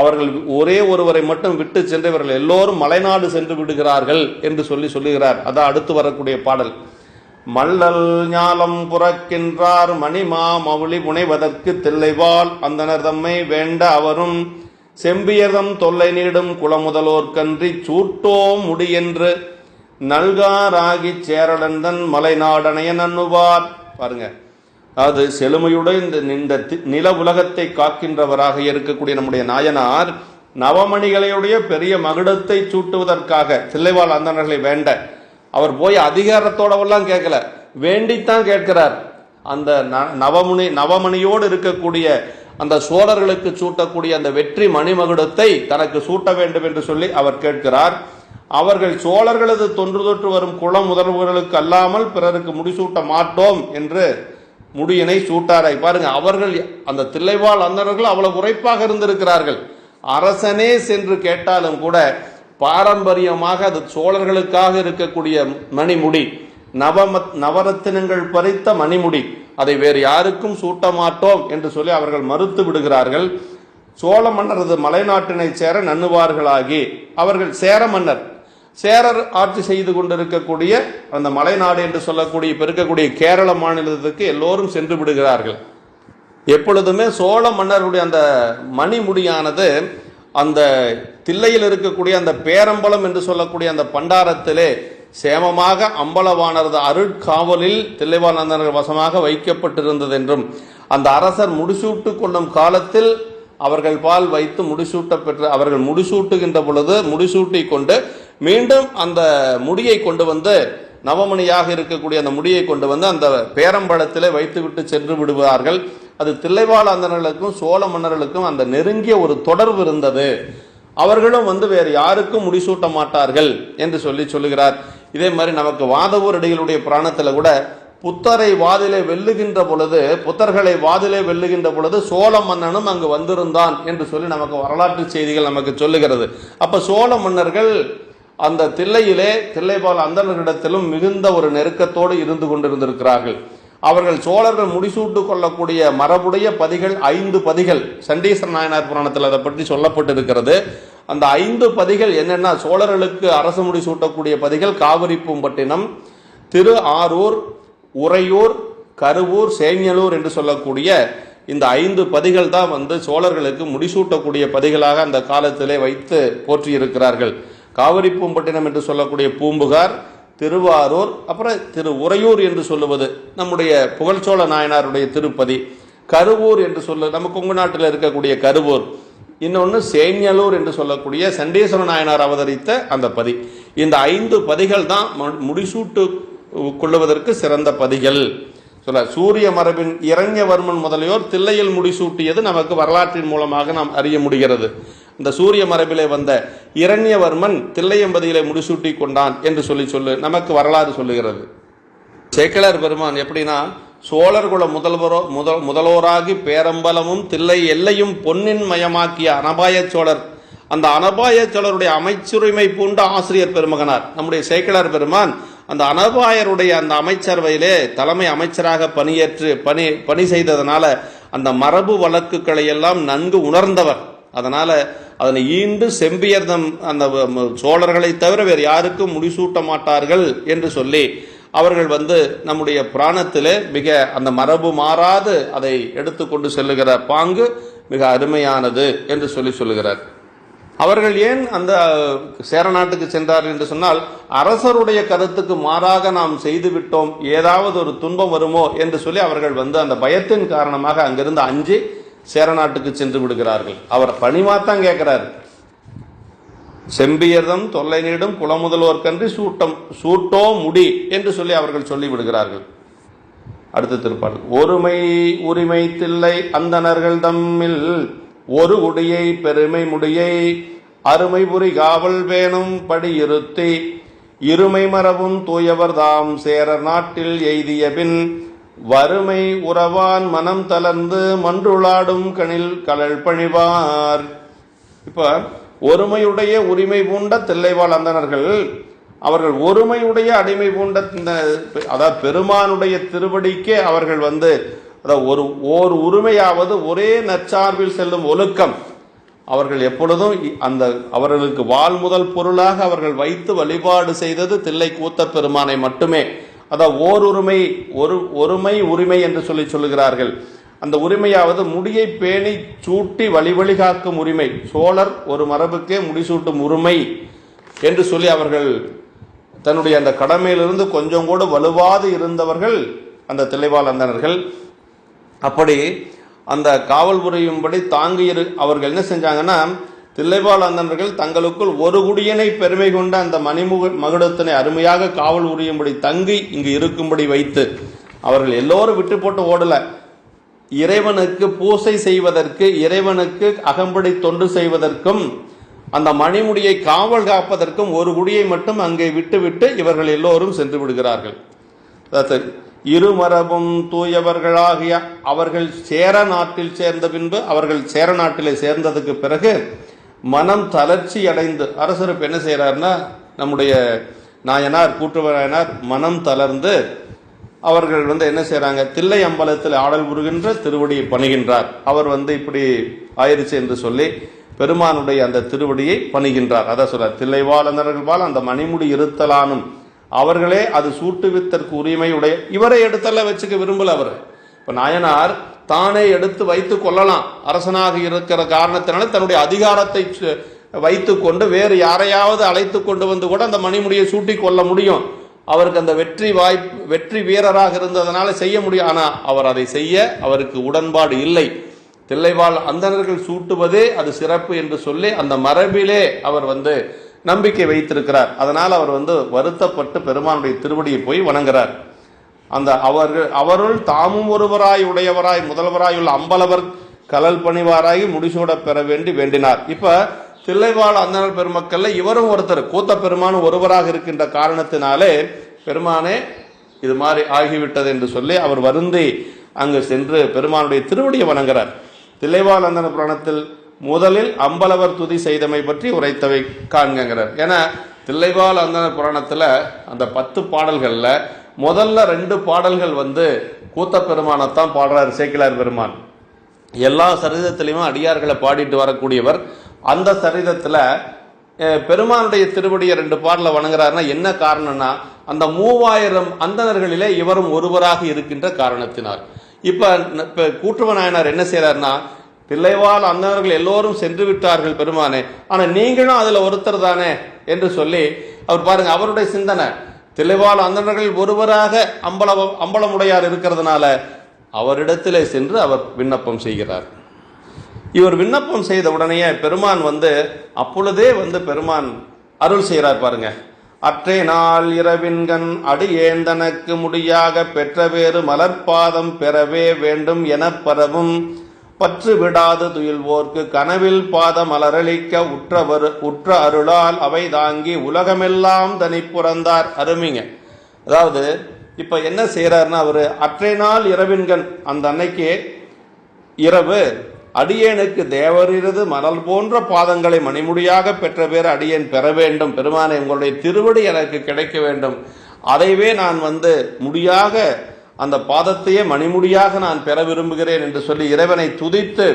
அவர்கள் ஒரே ஒருவரை மட்டும் விட்டு சென்று இவர்கள் எல்லோரும் மலைநாடு சென்று விடுகிறார்கள் என்று சொல்லுகிறார். அதான் அடுத்து வரக்கூடிய பாடல். மல்லல் ஞாலம் புறக்கின்றார் மணிமா மவுளி புனைவதற்கு தில்லைவாழ் அந்தனர் தம்மை வேண்ட அவரும் செம்பியதம் தொல்லை நீடும் குளமுதலோர் கன்றி சூட்டோ முடியென்று நல்காராகி சேரலந்தன் மலைநாடனைய நன்னுவார். பாருங்க, அதாவது செழுமையுடன் இந்த நில உலகத்தை காக்கின்றவராக இருக்கக்கூடிய நம்முடைய நாயனார் நவமணிகளையுடைய பெரிய மகுடத்தை சூட்டுவதற்காக தில்லைவாழ் அந்தணர்களை வேண்ட அவர் போய் அதிகாரத்தோடவெல்லாம் கேட்கல, வேண்டித்தான் கேட்கிறார். அந்த நவமணியோடு இருக்கக்கூடிய அந்த சோழர்களுக்கு சூட்டக்கூடிய அந்த வெற்றி மணிமகுடத்தை தனக்கு சூட்ட வேண்டும் என்று சொல்லி அவர் கேட்கிறார். அவர்கள் சோழர்களது தொன்று தொற்று வரும் குளம் முதல்வர்களுக்கு அல்லாமல் பிறருக்கு முடிசூட்ட மாட்டோம் என்று முடியினை சூட்டாரை. பாருங்க, அவர்கள் அந்த தில்லைவாழ் அந்தணர்கள் அவ்வளவு உரைப்பாக இருந்திருக்கிறார்கள். அரசனே சென்று கேட்டாலும் கூட பாரம்பரியமாக அது சோழர்களுக்காக இருக்கக்கூடிய மணிமுடி, நவரத்தினங்கள் பறித்த மணிமுடி, அதை வேறு யாருக்கும் சூட்ட மாட்டோம் என்று சொல்லி அவர்கள் மறுத்து விடுகிறார்கள். சோழ மன்னரது மலைநாட்டினை சேர நன்னுவார்களாகி அவர்கள் சேரர் ஆட்சி செய்து கொண்டிருக்கக்கூடிய அந்த மலைநாடு என்று சொல்லக்கூடிய இப்ப இருக்கக்கூடிய கேரள மாநிலத்துக்கு எல்லோரும் சென்று விடுகிறார்கள். எப்பொழுதுமே சோழ மன்னருடைய அந்த மணிமுடியானது அந்த தில்லையில் இருக்கக்கூடிய அந்த பேரம்பலம் என்று சொல்லக்கூடிய அந்த பண்டாரத்திலே சேமமாக அம்பலவானரது அருட்காவலில் தில்லைவாழ் அந்தணர்கள் வசமாக வைக்கப்பட்டிருந்தது என்றும் அந்த அரசர் முடிசூட்டு கொள்ளும் காலத்தில் அவர்கள் பால் வைத்து முடிசூட்ட பெற்று அவர்கள் முடிசூட்டுகின்ற பொழுது முடிசூட்டி கொண்டு மீண்டும் அந்த முடியை கொண்டு நவமணியாக இருக்கக்கூடிய அந்த முடியை கொண்டு அந்த பேரம்பலத்திலே வைத்துவிட்டு சென்று விடுவார்கள். அது தில்லைவாழ் அந்தணர்களுக்கும் சோழ மன்னர்களுக்கும் அந்த நெருங்கிய ஒரு தொடர்பு இருந்தது. அவர்களும் வேறு யாருக்கும் முடிசூட்ட மாட்டார்கள் என்று சொல்லுகிறார். இதே மாதிரி நமக்கு வாதவூரடிகளுடைய புராணத்தில் கூட புத்தர்களை வாதிலே வெல்லுகின்ற பொழுது சோழ மன்னனும் அங்கு வந்திருந்தான் என்று சொல்லி நமக்கு வரலாற்று செய்திகள் நமக்கு சொல்லுகிறது. அப்ப சோழ மன்னர்கள் அந்த தில்லைவாழ் அந்தணர்களிடத்திலும் மிகுந்த ஒரு நெருக்கத்தோடு இருந்து கொண்டிருந்திருக்கிறார்கள். அவர்கள் சோழர்கள் முடிசூட்டு கொள்ளக்கூடிய மரபுடைய பதிகள் 5 பதிகள் சண்டீஸ்வர நாயனார் புராணத்தில் அதை பற்றி சொல்லப்பட்டிருக்கிறது. அந்த 5 பதிகள் என்னென்னா, சோழர்களுக்கு அரச முடி சூட்டக்கூடிய பதிகள் காவிரி பூம்பட்டினம், திரு ஆரூர், உறையூர், கருவூர், சேஞ்சலூர் என்று சொல்லக்கூடிய இந்த 5 பதிகள் தான் சோழர்களுக்கு முடிசூட்டக்கூடிய பதிகளாக அந்த காலத்திலே வைத்து போற்றியிருக்கிறார்கள். காவிரி பூம்பட்டினம் என்று சொல்லக்கூடிய பூம்புகார், திருவாரூர், அப்புறம் திரு உறையூர் என்று சொல்லுவது நம்முடைய புகழ்ச்சோழ நாயனாருடைய திருப்பதி, கருவூர் என்று நம்ம கொங்கு நாட்டில் இருக்கக்கூடிய கருவூர், இன்னொன்று சேஞ்சலூர் என்று சொல்லக்கூடிய சண்டீஸ்வர நாயனார் அவதரித்த அந்த பதி. இந்த 5 பதிகள் தான் முடிசூட்டு கொள்ளுவதற்கு சிறந்த பதிகள். சூரிய மரபின் இரண்யவர்மன் முதலியோர் தில்லையில் முடிசூட்டியது நமக்கு வரலாற்றின் மூலமாக நாம் அறிய முடிகிறது. இந்த சூரிய மரபிலே வந்த இரண்யவர்மன் தில்லையம்பதியிலே முடிசூட்டி கொண்டான் என்று நமக்கு வரலாறு சொல்லுகிறது. சேக்கிழார் பெருமான் எப்படின்னா, சோழர்குல முதல்வராகி பேரம்பலமும் தில்லை எல்லையும் பொன்னின் மயமாக்கிய அனபாய சோழர், அந்த அனபாய சோழருடைய அமைச்சுரிமை பூண்ட ஆசிரியர் பெருமகனார் நம்முடைய சேக்கிழார் பெருமான் அந்த அனபாயருடைய அந்த அமைச்சரவையிலே தலைமை அமைச்சராக பணியேற்று பணி செய்ததனால அந்த மரபு வழக்குகளை எல்லாம் நன்கு உணர்ந்தவர். அதனால அதனை ஈண்டு செம்பியர்தம் அந்த சோழர்களை தவிர வேறு யாருக்கும் முடிசூட்ட மாட்டார்கள் என்று சொல்லி அவர்கள் நம்முடைய புராணத்திலே மிக அந்த மரபு மாறாது அதை எடுத்துக்கொண்டு செல்லுகிற பாங்கு மிக அருமையானது என்று சொல்லுகிறார். அவர்கள் ஏன் அந்த சேர நாட்டுக்கு சென்றார்கள் என்று சொன்னால், அரசருடைய கருத்துக்கு மாறாக நாம் செய்து விட்டோம், ஏதாவது ஒரு துன்பம் வருமோ என்று சொல்லி அவர்கள் அந்த பயத்தின் காரணமாக அங்கிருந்து அஞ்சி சேர நாட்டுக்கு சென்று விடுகிறார்கள். அவர் பணிமாத்தான் கேட்கிறார், செம்பியர்தம் தொல்லை நீடும் குலமுதல்வோர் கன்றி சூட்டோ முடி என்று சொல்லி அவர்கள் சொல்லி விடுகிறார்கள். அடுத்த திருப்பாடல், ஒருமை உரிமை தில்லை அந்தணர்கள் தம்மில் ஒரு உடையை பெருமை முடியை அருமை புரி காவல் வேணும் படி இருத்தி இருமை மரபும் தூயவர் தாம் சேர நாட்டில் எய்திய பின் வறுமை உறவான் மனம் தளர்ந்து மன்றுளாடும் கணில் கலல் பணிவார். இப்ப ஒருமையுடைய உரிமை பூண்ட தில்லைவாழ் அந்தணர்கள், அவர்கள் ஒருமையுடைய அடிமை பூண்ட அதாவது பெருமானுடைய திருவடிக்கே அவர்கள் ஓர் உரிமையாவது ஒரே நற்சார்பில் செல்லும் ஒழுக்கம் அவர்கள் எப்பொழுதும் அந்த அவர்களுக்கு வாழ் முதல் பொருளாக அவர்கள் வைத்து வழிபாடு செய்தது தில்லை கூத்த பெருமானை மட்டுமே. அதாவது ஒருமை உரிமை என்று சொல்லுகிறார்கள். அந்த உரிமையாவது முடியை பேணி சூட்டி வழி காக்கும் உரிமை. சோழர் ஒரு மரபுக்கே முடிசூட்டும் உரிமை என்று சொல்லி அவர்கள் தன்னுடைய அந்த கடமையிலிருந்து கொஞ்சம் கூட வலுவாது இருந்தவர்கள் அந்த தில்லைவாழ் அந்தணர்கள். அப்படி அந்த காவல் புரியும்படி அவர்கள் என்ன செஞ்சாங்கன்னா, தில்லைவாழ் அந்தணர்கள் தங்களுக்குள் ஒரு குடியனை பெருமை கொண்ட அந்த மகுடத்தினை அருமையாக காவல் புரியும்படி தங்கி இங்கு இருக்கும்படி வைத்து அவர்கள் எல்லோரும் விட்டு போட்டு ஓடல. இறைவனுக்கு பூசை செய்வதற்கு, இறைவனுக்கு அகம்படி தொண்டு செய்வதற்கும், அந்த மணிமுடியை காவல் காப்பதற்கும் ஒரு குடியை மட்டும் அங்கே விட்டு இவர்கள் எல்லோரும் சென்று விடுகிறார்கள். இருமரபும் தூயவர்களாகிய அவர்கள் சேர நாட்டில் சேர்ந்த பின்பு, அவர்கள் சேர நாட்டிலே சேர்ந்ததுக்கு பிறகு மனம் தளர்ச்சி அடைந்து, அரசர் என்ன செய்யறாருன்னா, நம்முடைய நாயனார் கூற்றுவராயனார் மனம் தளர்ந்து அவர்கள் என்ன செய்யறாங்க, தில்லை அம்பலத்தில் ஆடல் புரிகின்ற திருவடியை பணிகின்றார். அவர் இப்படி ஆயிடுச்சு என்று சொல்லி பெருமானுடைய அந்த திருவடியை பணிகின்றார். அதான் சொல்றார், தில்லைவாழ் அந்தணர்கள் அந்த மணிமுடி இருத்தலானும் அவர்களே அது சூட்டுவித்தற்கு உரிமையுடைய. இவரை எடுத்தல்ல வச்சுக்க விரும்பல. அவர் இப்ப நாயனார் தானே எடுத்து வைத்து கொள்ளலாம், அரசனாக இருக்கிற காரணத்தினால தன்னுடைய அதிகாரத்தை வைத்து கொண்டு வேறு யாரையாவது அழைத்து கொண்டு கூட அந்த மணிமுடியை சூட்டி கொள்ள முடியும். அவருக்கு அந்த வெற்றி வீரராக இருந்ததனால செய்ய முடியும். ஆனா அவர் அதை செய்ய அவருக்கு உடன்பாடு இல்லை. தில்லைவாழ் அந்தணர்கள் சூட்டுவதே அது சிறப்பு என்று சொல்லி அந்த மரபிலே அவர் நம்பிக்கை வைத்திருக்கிறார். அதனால் அவர் வருத்தப்பட்டு பெருமானுடைய திருவடியை போய் வணங்குறார். அந்த அவருள் தாமும் ஒருவராய் உடையவராய் முதல்வராய் உள்ள அம்பலவர் கலல் பணிவாராகி முடிசூட பெற வேண்டினார். இப்ப தில்லைவாழ் அந்தணர் பெருமக்கள்ல இவரும் ஒருத்தர், கூத்த பெருமானும் ஒருவராக இருக்கின்ற காரணத்தினாலே பெருமானே இது மாதிரி ஆகிவிட்டது என்று சொல்லி அவர் வருந்தி அங்கு சென்று பெருமானுடைய திருவடியை வணங்குறார். தில்லைவாழ் அந்தணர் புராணத்தில் முதலில் அம்பலவர் துதி செய்தமை பற்றி உரைத்தவை காண்கிறார். ஏன்னா தில்லைவாழ் அந்தணர் புராணத்துல அந்த 10 பாடல்கள்ல முதல்ல 2 பாடல்கள் கூத்த பெருமானத்தான் பாடுறார் சேக்கிழார் பெருமான். எல்லா சரிதத்திலையும் அடியார்களை பாடிட்டு வரக்கூடியவர். அந்த சரிதத்துல பெருமானுடைய திருவடியை 2 பாடல வணங்குறாருன்னா என்ன காரணம்னா, அந்த 3000 அந்தணர்களிலே இவரும் ஒருவராக இருக்கின்ற காரணத்தினார். இப்ப கூற்றுவ நாயனார் என்ன செய்யறாருன்னா, தில்லைவாழ் அந்தணர்கள் எல்லோரும் சென்று விட்டார்கள் பெருமானே, ஆனா நீங்களும் அதுல ஒருத்தர் தானே என்று சொல்லி அவர் பாருங்க, அவருடைய சிந்தனை தில்லைவாழ் அந்தணர்கள் ஒருவராக அம்பலமுடையார் இருக்கிறதுனால அவரிடத்திலே சென்று அவர் விண்ணப்பம் செய்கிறார். இவர் விண்ணப்பம் செய்த உடனே பெருமான் அப்பொழுதே பெருமான் அருள் செய்கிறார் பாருங்க. அற்றை நாள் இரவின்கண் அடியேந்தனக்கு முடியாக பெற்ற வேறு மலர்பாதம் பெறவே வேண்டும் என பரவும் பற்று விடாது துயில்வோர்க்கு கனவில் பாத மலரளிக்க உற்ற அருளால் அவை தாங்கி உலகமெல்லாம் தனி புறந்தார். அருமைங்க. அதாவது இப்ப என்ன செய்யறாருன்னா, அவரு அற்றை நாள் இரவின்கண், அந்த அன்னைக்கு இரவு அடியேனுக்கு தேவரிரது மணல் போன்ற பாதங்களை மணிமுடியாக பெற்ற பேர் அடியேன் பெற வேண்டும். பெருமானை உங்களுடைய திருவடி எனக்கு கிடைக்க வேண்டும். அதைவே நான் முடியாக அந்த பாதத்தையே மணிமுடியாக நான் பெற விரும்புகிறேன் என்று சொல்லி இறைவனை துதித்து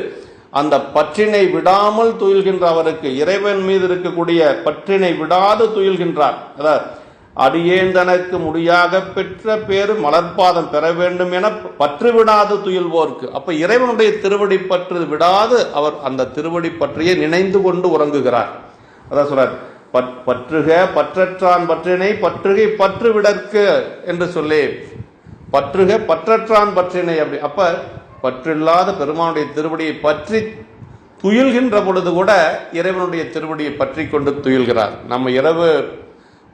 அந்த பற்றினை விடாமல் துயில்கின்ற அவருக்கு, இறைவன் மீது இருக்கக்கூடிய பற்றினை விடாது துயில்கின்றார். அதாவது அடியேந்தனக்கு முடியாக பெற்ற பேரு மலர்பாதம் பெற வேண்டும் என பற்று விடாது துயில்வோர்க்கு. அப்ப இறைவனுடைய திருவடி பற்று விடாது அவர் அந்த திருவடி பற்றியே நினைந்து கொண்டு உறங்குகிறார். அதான் சொல்றார், பற்றுக பற்றற்றான் பற்றினை பற்றுகை பற்று விடற்கு என்று சொல்லி, பற்றுக பற்றற்றான் பற்றினை. அப்படி அப்ப பற்றில்லாத பெருமானுடைய திருவடியை பற்றி துயில்கின்ற பொழுது கூட இறைவனுடைய திருவடியை பற்றி கொண்டு துயில்கிறார். நம்ம இரவு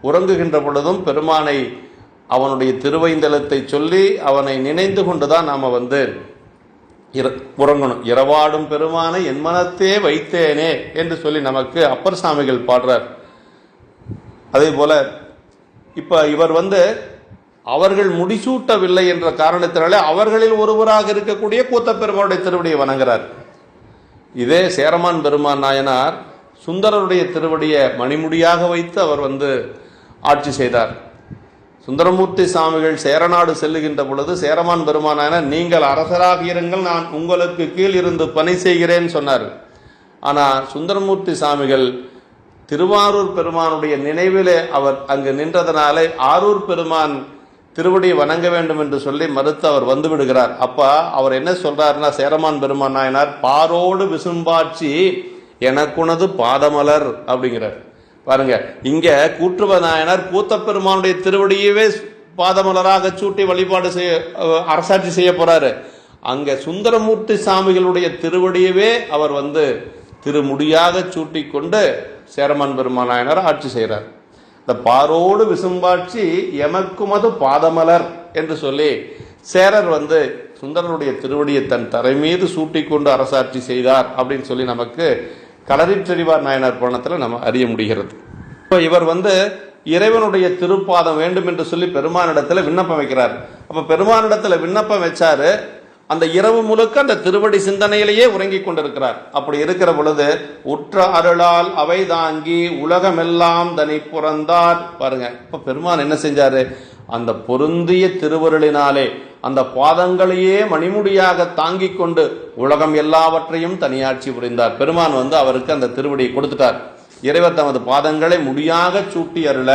உறங்குகின்ற பொழுதும் பெருமானை அவனுடைய திருவைந்தலத்தை சொல்லி அவனை நினைந்து கொண்டுதான் நாம உறங்கணும். இரவாடும் பெருமானை என் மனத்தே வைத்தேனே என்று சொல்லி நமக்கு அப்பர் சாமிகள் பாடுறார். அதே போல இப்ப இவர் அவர்கள் முடிசூட்டவில்லை என்ற காரணத்தினாலே அவர்களில் ஒருவராக இருக்கக்கூடிய கூத்த பெருமானுடைய திருவடியை வணங்குறார். இதே சேரமான் பெருமான் நாயனார் சுந்தரருடைய திருவடியை மணிமுடியாக வைத்து அவர் ஆட்சி செய்தார். சுந்தரமூர்த்தி சாமிகள் சேரநாடு செல்லுகின்ற பொழுது சேரமான் பெருமான் நாயனார், நீங்கள் அரசராக இருங்கள், நான் உங்களுக்கு கீழ் இருந்து பணி செய்கிறேன் சொன்னார். ஆனா சுந்தரமூர்த்தி சாமிகள் திருவாரூர் பெருமானுடைய நினைவிலே அவர் அங்கு நின்றதனாலே ஆரூர் பெருமான் திருவடியை வணங்க வேண்டும் என்று சொல்லி மறுத்து அவர் விடுகிறார். அப்ப அவர் என்ன சொல்றாருன்னா, சேரமான் பெருமான் நாயனார், பாரோடு விசும்பாட்சி எனக்குனது பாதமலர் அப்படிங்கிறார். பாருங்க, இங்க கூற்றுவ நாயனார் கூத்த பெருமானுடைய திருவடியவே பாதமலராக சூட்டி வழிபாடு செய்ய அரசாட்சி செய்ய போறாரு. அங்க சுந்தரமூர்த்தி சாமிகளுடைய திருவடியவே அவர் திருமுடியாக சூட்டி கொண்டு சேரமான் பெருமான் நாயனார் ஆட்சி செய்கிறார். இந்த பாரோடு விசும்பாட்சி எமக்குமது பாதமலர் என்று சொல்லி சேரர் சுந்தரனுடைய திருவடியை தன் தரை மீது சூட்டி கொண்டு அரசாட்சி செய்தார் அப்படின்னு சொல்லி நமக்கு களரிற்றறிவார் நாயனார் புராணத்தில் நம்ம அறிய முடிகிறது. இப்போ இவர் இறைவனுடைய திருப்பாதம் வேண்டும் என்று சொல்லி பெருமானிடத்தில் விண்ணப்பம் வைக்கிறார். அப்ப பெருமானிடத்தில் விண்ணப்பம் வச்சாரு. அந்த இரவு முழுக்க அந்த திருவடி சிந்தனையிலேயே உறங்கி கொண்டிருக்கிறார். அப்படி இருக்கிற பொழுது உற்ற அருளால் அவை தாங்கி உலகமெல்லாம் தனி புறந்தார். பாருங்க, இப்ப பெருமான் என்ன செஞ்சாரு, அந்த பொருந்திய திருவருளினாலே அந்த பாதங்களையே மணிமுடியாக தாங்கி கொண்டு உலகம் எல்லாவற்றையும் தனியாட்சி புரிந்தார். பெருமான் அவருக்கு அந்த திருவடியை கொடுத்துட்டார். இறைவர் தமது பாதங்களை முடியாக சூட்டி அருள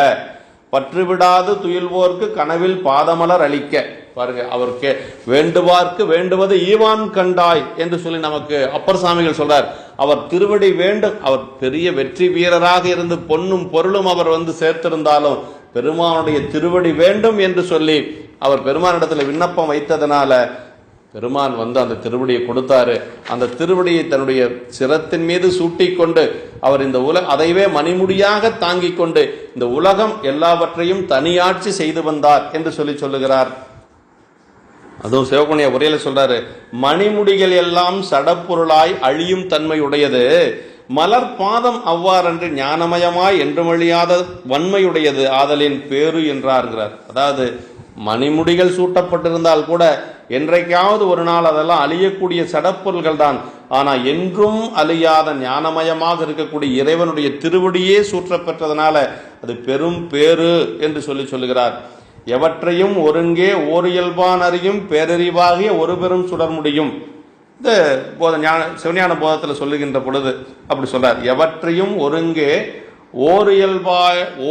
பற்றுவிடாது துயில்வோர்க்கு கனவில் பாதமலர் அளிக்க. பாருங்க, அவருக்கு வேண்டுவார்க்கு வேண்டுவது ஈவான் கண்டாய் என்று சொல்லி நமக்கு அப்பர் சாமிகள் சொல்றார். அவர் திருவடி வேண்டும். அவர் பெரிய வெற்றி வீரராக இருந்து பொன்னும் பொருளும் அவர் சேர்த்திருந்தாலும் பெருமானுடைய திருவடி வேண்டும் என்று சொல்லி அவர் பெருமானிடத்தில் விண்ணப்பம் வைத்ததனால பெருமான் அந்த திருவடியை கொடுத்தாரு. அந்த திருவடியை தன்னுடைய சிரத்தின் மீது சூட்டி கொண்டு அவர் இந்த அதைவே மணிமுடியாக தாங்கிக் கொண்டு இந்த உலகம் எல்லாவற்றையும் தனியாட்சி செய்து வந்தார் என்று சொல்லுகிறார். அதுவும் சிவகுணிய உரையில சொல்றாரு, மணிமுடிகள் எல்லாம் சடப்பொருளாய் அழியும் தன்மை உடையது, மலர் பாதம் அவ்வாறன்று ஞானமயமாய் என்றுமழியாத வன்மையுடையது ஆதலின் பேரு என்றார்கிறார். அதாவது மணிமுடிகள் சூட்டப்பட்டிருந்தால் கூட என்றைக்காவது ஒரு நாள் அதெல்லாம் அழியக்கூடிய சடப்பொருள்கள் தான். ஆனா என்றும் அழியாத ஞானமயமாக இருக்கக்கூடிய இறைவனுடைய திருவடியே சூற்றப்பெற்றதனால அது பெரும் பேரு என்று சொல்லுகிறார். எவற்றையும் ஒருங்கே ஓர் இயல்பான் அறியும் பேரறிவாகிய ஒரு பெரும் சுடர் முடியும். இந்த சிவஞான போதத்தில் சொல்லுகின்ற பொழுது அப்படி சொல்றார், எவற்றையும் ஒருங்கே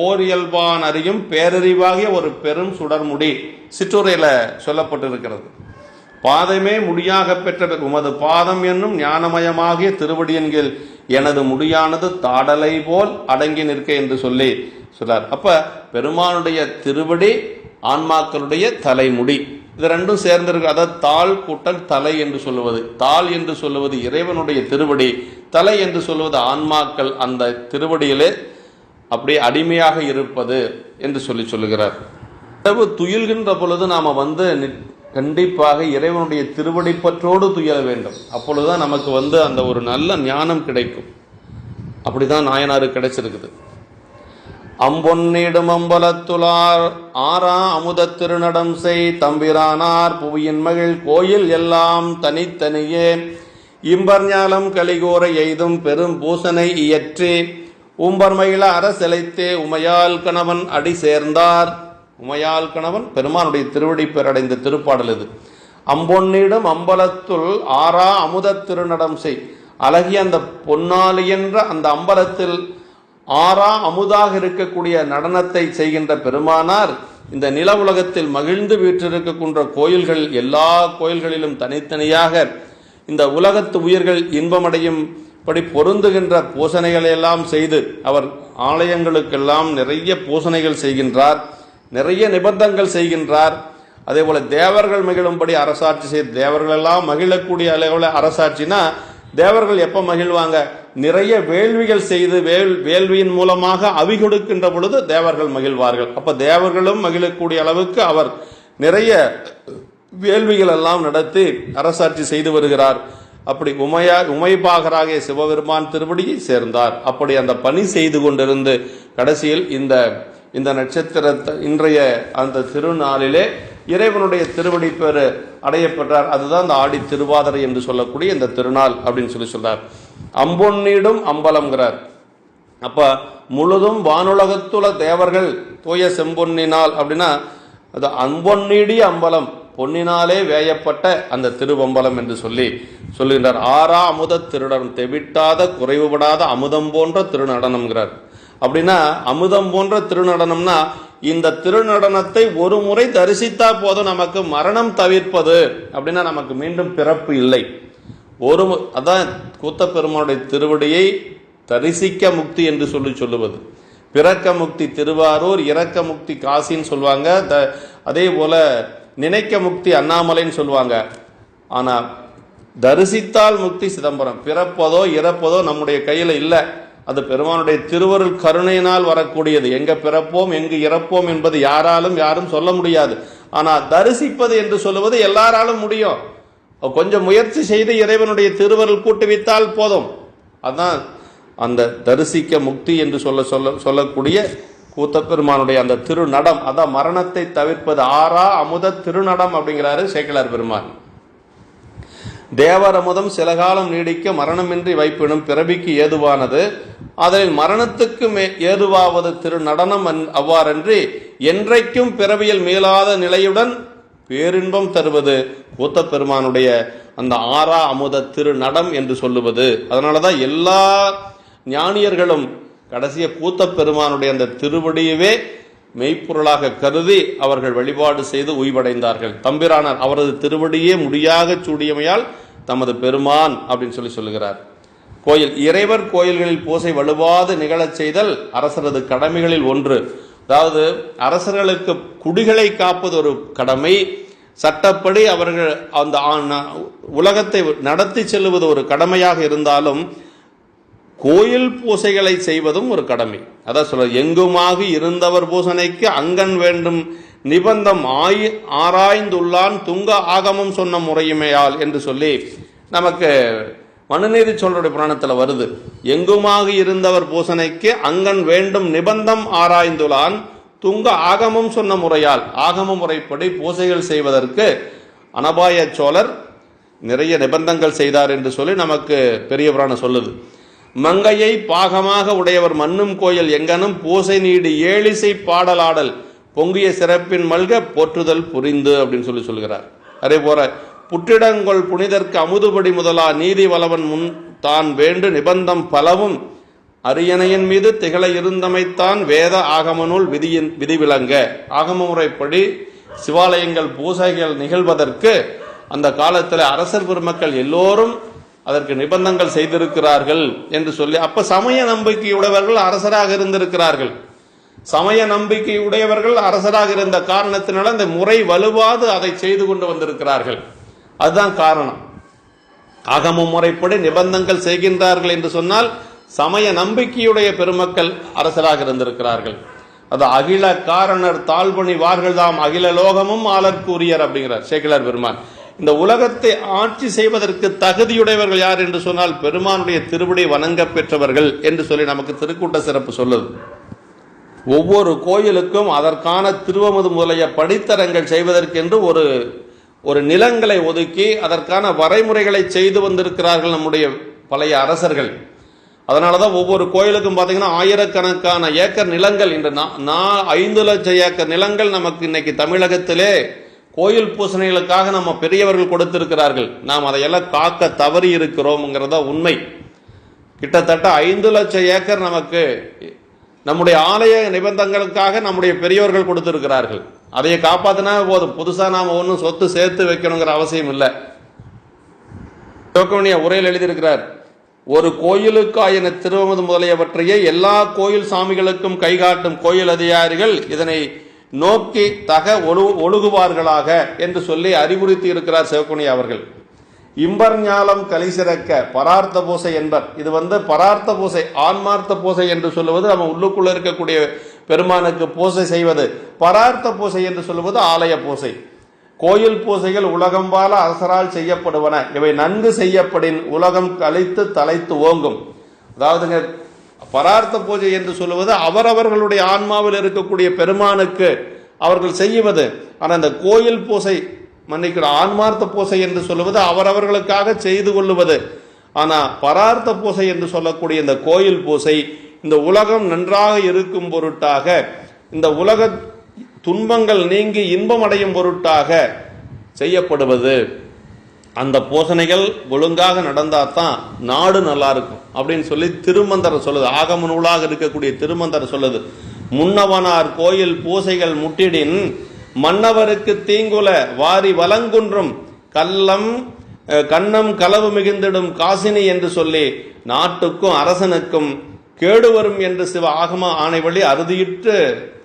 ஓரியல்பான் அறியும் பேரறிவாகிய ஒரு பெரும் சுடர்முடி சிற்றுரையில சொல்லப்பட்டிருக்கிறது. பாதமே முடியாக பெற்ற உமது பாதம் என்னும் ஞானமயமாகிய திருவடியன்கள் எனது முடியானது தாடலை போல் அடங்கி நிற்க என்று சொல்லி சொல்றார். அப்ப பெருமானுடைய திருவடி ஆன்மாக்களுடைய தலைமுடி, இது ரெண்டும் சேர்ந்திருக்கு. அதாவது தாள் கூட்டல் தலை என்று சொல்லுவது. தாள் என்று சொல்லுவது இறைவனுடைய திருவடி, தலை என்று சொல்லுவது ஆன்மாக்கள் அந்த திருவடியிலே அப்படியே அடிமையாக இருப்பது என்று சொல்லுகிறார். இரவு துயில்கின்ற பொழுது நாம கண்டிப்பாக இறைவனுடைய திருவடி பற்றோடு துயில வேண்டும். அப்பொழுதுதான் நமக்கு அந்த ஒரு நல்ல ஞானம் கிடைக்கும். அப்படிதான் நாயனாரு கிடைச்சிருக்குது. அம்பொன்னிடும் அம்பலத்துளார் ஆறா அமுத திருநடம் செய் தம்பிரானார் புவியின் மகிழ் கோயில் எல்லாம் தனித்தனியே இம்பர் ஞாலம் கலிகோரை எய்தும் பெரும் பூசனை இயற்றி உம்பர் மகிழ அரசலைத்தே உமையால் கணவன் அடி சேர்ந்தார். உமையால் கணவன் பெருமானுடைய திருவடி பேரடைந்த திருப்பாடல் இது. அம்பொன்னிடும் அம்பலத்துள் ஆறா அமுத திருநடம் செய், அழகிய அந்த பொன்னாலி என்ற அந்த அம்பலத்தில் ஆறா அமுதாக இருக்கக்கூடிய நடனத்தை செய்கின்ற பெருமானார் இந்த நில உலகத்தில் மகிழ்ந்து வீற்றிருக்கின்ற கோயில்கள் எல்லா கோயில்களிலும் தனித்தனியாக இந்த உலகத்து உயிர்கள் இன்பமடையும் படி பொருந்துகின்ற பூசணைகளை எல்லாம் செய்து அவர் ஆலயங்களுக்கெல்லாம் நிறைய பூசணைகள் செய்கின்றார், நிறைய நிபந்தங்கள் செய்கின்றார். அதே போல தேவர்கள் மகிழும்படி அரசாட்சி செய்து தேவர்கள் எல்லாம் மகிழக்கூடிய அளவில் அரசாட்சினா தேவர்கள் எப்ப மகிழ்வாங்க? நிறைய வேள்விகள் செய்து வேள்வியின் மூலமாக அவி கொடுக்கின்ற பொழுது தேவர்கள் மகிழ்வார்கள். அப்ப தேவர்களும் மகிழக்கூடிய அளவுக்கு அவர் நிறைய வேள்விகள் எல்லாம் நடத்தி அரசாட்சி செய்து வருகிறார். அப்படி உமைபாகராகிய சிவபெருமான் திருவடியை சேர்ந்தார். அப்படி அந்த பணி செய்து கொண்டிருந்து கடைசியில் இந்த நட்சத்திரத்தை இன்றைய அந்த திருநாளிலே இறைவனுடைய திருவடி பேரு அடையப்பெற்றார். அதுதான் இந்த ஆடி திருவாதிரை என்று சொல்லக்கூடிய இந்த திருநாள் அப்படின்னு சொல்றார். அம்பொன்னிடும் அம்பலம்ங்கிறார். அப்ப முழுதும் வானுலகத்துள்ள தேவர்கள் தூய செம்பொன்னினால் அப்படின்னா அது அம்பொன்னிடி அம்பலம், பொன்னினாலே வேயப்பட்ட அந்த திருவம்பலம் என்று சொல்லுகின்றார். ஆறா அமுத திருநடம், தெவிட்டாத குறைவுபடாத அமுதம் போன்ற திருநடனம்ங்கிறார். அப்படின்னா அமுதம் போன்ற திருநடனம்னா இந்த திருநடனத்தை ஒரு முறை தரிசித்தா போதும் நமக்கு மரணம் தவிர்ப்பது. அப்படின்னா நமக்கு மீண்டும் பிறப்பு இல்லை. அதான் கூத்தப்பெருமானுடைய திருவடியை தரிசிக்க முக்தி என்று சொல்லுவது. பிறக்க முக்தி திருவாரூர், இறக்க முக்தி காசின்னு சொல்லுவாங்க. அதே போல நினைக்க முக்தி அண்ணாமலைன்னு சொல்லுவாங்க. ஆனா தரிசித்தால் முக்தி சிதம்பரம். பிறப்பதோ இறப்பதோ நம்முடைய கையில இல்லை, அது பெருமானுடைய திருவருள் கருணையினால் வரக்கூடியது. எங்க பிறப்போம் எங்கு இறப்போம் என்பது யாரும் சொல்ல முடியாது. ஆனா தரிசிப்பது என்று சொல்லுவது எல்லாராலும் முடியும். கொஞ்சம் முயற்சி செய்து இறைவனுடைய திருவருள் கூட்டுவித்தால் போதும். அதான் அந்த தரிசிக்க முக்தி என்று சொல்லக்கூடிய கூத்தப்பெருமானுடைய அந்த திருநடம், அதான் மரணத்தை தவிர்ப்பது. ஆறா அமுத திருநடம் அப்படிங்கிறாரு சேக்கிழார் பெருமான். தேவர் அமுதம் சில காலம் நீடிக்க மரணமின்றி வைப்பினும் பிறவிக்கு ஏதுவானது, அதில் மரணத்துக்கு ஏதுவாவது திருநடனம் அவ்வாறன்றி என்றைக்கும் பிறவியில் மீளாத நிலையுடன் பேரின்பம் தருவது கூத்தப்பெருமானுடைய அந்த ஆறா அமுத திருநடம் என்று சொல்லுவது. அதனாலதான் எல்லா ஞானியர்களும் கடைசிய கூத்தப்பெருமானுடைய அந்த திருவடியவே மெய்ப்பொருளாக கருதி அவர்கள் வழிபாடு செய்து உய்வடைந்தார்கள். தம்பிரானார் அவரது திருவடியே முடியாக சூடியமையால் தமது பெருமான் அப்படின்னு சொல்லுகிறார். இறைவர் கோயில்களில் பூசை வலுவாது நிகழச் செய்தல் அரசரது கடமைகளில் ஒன்று. அதாவது அரசர்களுக்கு குடிகளை காப்பது ஒரு கடமை, சட்டப்படி அவர்கள் அந்த உலகத்தை நடத்தி செல்லுவது ஒரு கடமையாக இருந்தாலும் கோயில் பூசைகளை செய்வதும் ஒரு கடமை. அதான் சொல்ற, எங்குமாக இருந்தவர் பூசனைக்கு அங்கன் வேண்டும் நிபந்தம் ஆராய்ந்துள்ளான் துங்க ஆகமம் சொன்ன முறையுமையால் என்று சொல்லி நமக்கு மனுநீதி சோழருடைய புராணத்தில் வருது. எங்குமாக இருந்தவர் பூசனைக்கு அங்கன் வேண்டும் நிபந்தம் ஆராய்ந்துள்ளான் துங்க ஆகமம் சொன்ன முறையால், ஆகம முறைப்படி பூசைகள் செய்வதற்கு அனபாய சோழர் நிறைய நிபந்தங்கள் செய்தார் என்று சொல்லி நமக்கு பெரிய புராணம் சொல்லுது. மங்கையை பாகமாக உடையவர் மண்ணும் கோயில் எங்கனும் பூசை நீடு ஏழிசை பாடலாடல் பொங்கிய சிறப்பின் மல்க போற்றுதல் புரிந்து அப்படின்னு சொல்லுகிறார். அதே போல புற்றிடங்கொள் புனிதற்கு அமுதுபடி முதலா நீதி வளவன் முன் தான் வேண்டு நிபந்தம் பலவும் அரியணையின் மீது திகழ இருந்தமைத்தான் வேத ஆகமநூல் விதி விளங்க. ஆகம முறைப்படி சிவாலயங்கள் பூசைகள் நிகழ்வதற்கு அந்த காலத்தில் அரசர் பெருமக்கள் எல்லோரும் அதற்கு நிபந்தங்கள் செய்திருக்கிறார்கள் என்று சொல்லி, அப்ப சமய நம்பிக்கையுடையவர்கள் அரசராக இருந்திருக்கிறார்கள். சமய நம்பிக்கையுடையவர்கள் அரசராக இருந்த காரணத்தினால அந்த முறை வலுவாது அதை செய்து கொண்டு வந்திருக்கிறார்கள். அதுதான் காரணம். ஆகம முறைப்படி நிபந்தங்கள் செய்கின்றார்கள் என்று சொன்னால் சமய நம்பிக்கையுடைய பெருமக்கள் அரசராக இருந்திருக்கிறார்கள். அது அகில காரணர் தாழ்வணி வார்கள் தாம் அகில லோகமும் ஆளற்குரியர் அப்படிங்கிறார் சேக்கிழார் பெருமான். இந்த உலகத்தை ஆட்சி செய்வதற்கு தகுதியுடையவர்கள் யார் என்று சொன்னால் பெருமானுடைய திருவடி வணங்க பெற்றவர்கள் என்று சொல்லி நமக்கு திருக்கூட்ட சிறப்பு சொல்லுது. ஒவ்வொரு கோயிலுக்கும் அதற்கான திருவமுது முதலிய படித்தரங்கள் செய்வதற்கென்று ஒரு நிலங்களை ஒதுக்கி அதற்கான வரைமுறைகளை செய்து வந்திருக்கிறார்கள் நம்முடைய பழைய அரசர்கள். அதனாலதான் ஒவ்வொரு கோயிலுக்கும் பார்த்தீங்கன்னா ஆயிரக்கணக்கான ஏக்கர் நிலங்கள், இன்று 5 லட்சம் ஏக்கர் நிலங்கள் நமக்கு இன்னைக்கு தமிழகத்திலே கோயில் பூசணைகளுக்காக நம்ம பெரியவர்கள் கொடுத்திருக்கிறார்கள். நாம் அதையெல்லாம் காக்க தவறி இருக்கிறோம்ங்கிறதா உண்மை. கிட்டத்தட்ட 5 லட்சம் ஏக்கர் நமக்கு நம்முடைய ஆலய நிபந்தங்களுக்காக நம்முடைய பெரியவர்கள் கொடுத்திருக்கிறார்கள். அதைய காப்பாத்தினா போதும், புதுசா நாம ஒன்றும் சொத்து சேர்த்து வைக்கணுங்கிற அவசியம் இல்லை. உரையில் எழுதியிருக்கிறார், ஒரு கோயிலுக்காயின திருவமுது முதலியவற்றையே எல்லா கோயில் சாமிகளுக்கும் கைகாட்டும் கோயில் அதிகாரிகள் இதனை நோக்கி ஒழுகுவார்களாக என்று சொல்லி அறிவுறுத்தி இருக்கிறார் சிவக்குனி அவர்கள். இம்பர் ஞாலம் கலி சிறக்க பரார்த்த பூசை என்பர். இது பரார்த்த பூசை, ஆன்மார்த்த பூசை என்று சொல்லுவது நம்ம உள்ளுக்குள்ள இருக்கக்கூடிய பெருமானுக்கு பூசை செய்வது. பரார்த்த பூசை என்று சொல்லுவது ஆலய பூசை. கோயில் பூசைகள் உலகம் வாழ அரசரால் செய்யப்படுவன. இவை நன்கு செய்யப்படின் உலகம் கழித்து தலைத்து ஓங்கும். அதாவது பரார்த்த பூஜை என்று சொல்லுவது அவரவர்களுடைய ஆன்மாவில் இருக்கக்கூடிய பெருமானுக்கு அவர்கள் செய்வது. ஆனால் இந்த கோயில் பூசை, மன்னிக்கிற ஆன்மார்த்த பூசை என்று சொல்லுவது அவரவர்களுக்காக செய்து கொள்ளுவது. ஆனா பரார்த்த பூசை என்று சொல்லக்கூடிய இந்த கோயில் பூசை இந்த உலகம் நன்றாக இருக்கும் பொருட்டாக, இந்த உலக துன்பங்கள் நீங்கி இன்பம் அடையும் பொருட்டாக செய்யப்படுவது. அந்த பூசணைகள் ஒழுங்காக நடந்தாதான் நாடு நல்லா இருக்கும் அப்படின்னு சொல்லி திருமந்தர் சொல்லுது. ஆகம நூலாக இருக்கக்கூடிய திருமந்தர் சொல்லுது, முன்னவனார் கோயில் பூசைகள் முட்டிடின் மன்னவருக்கு தீங்குல வாரி வலங்குன்றும் கண்ணம் களவு மிகுந்திடும் காசினி என்று சொல்லி நாட்டுக்கும் அரசனுக்கும் கேடு வரும் என்று சிவ ஆகம ஆணை வழி அறுதியிட்டு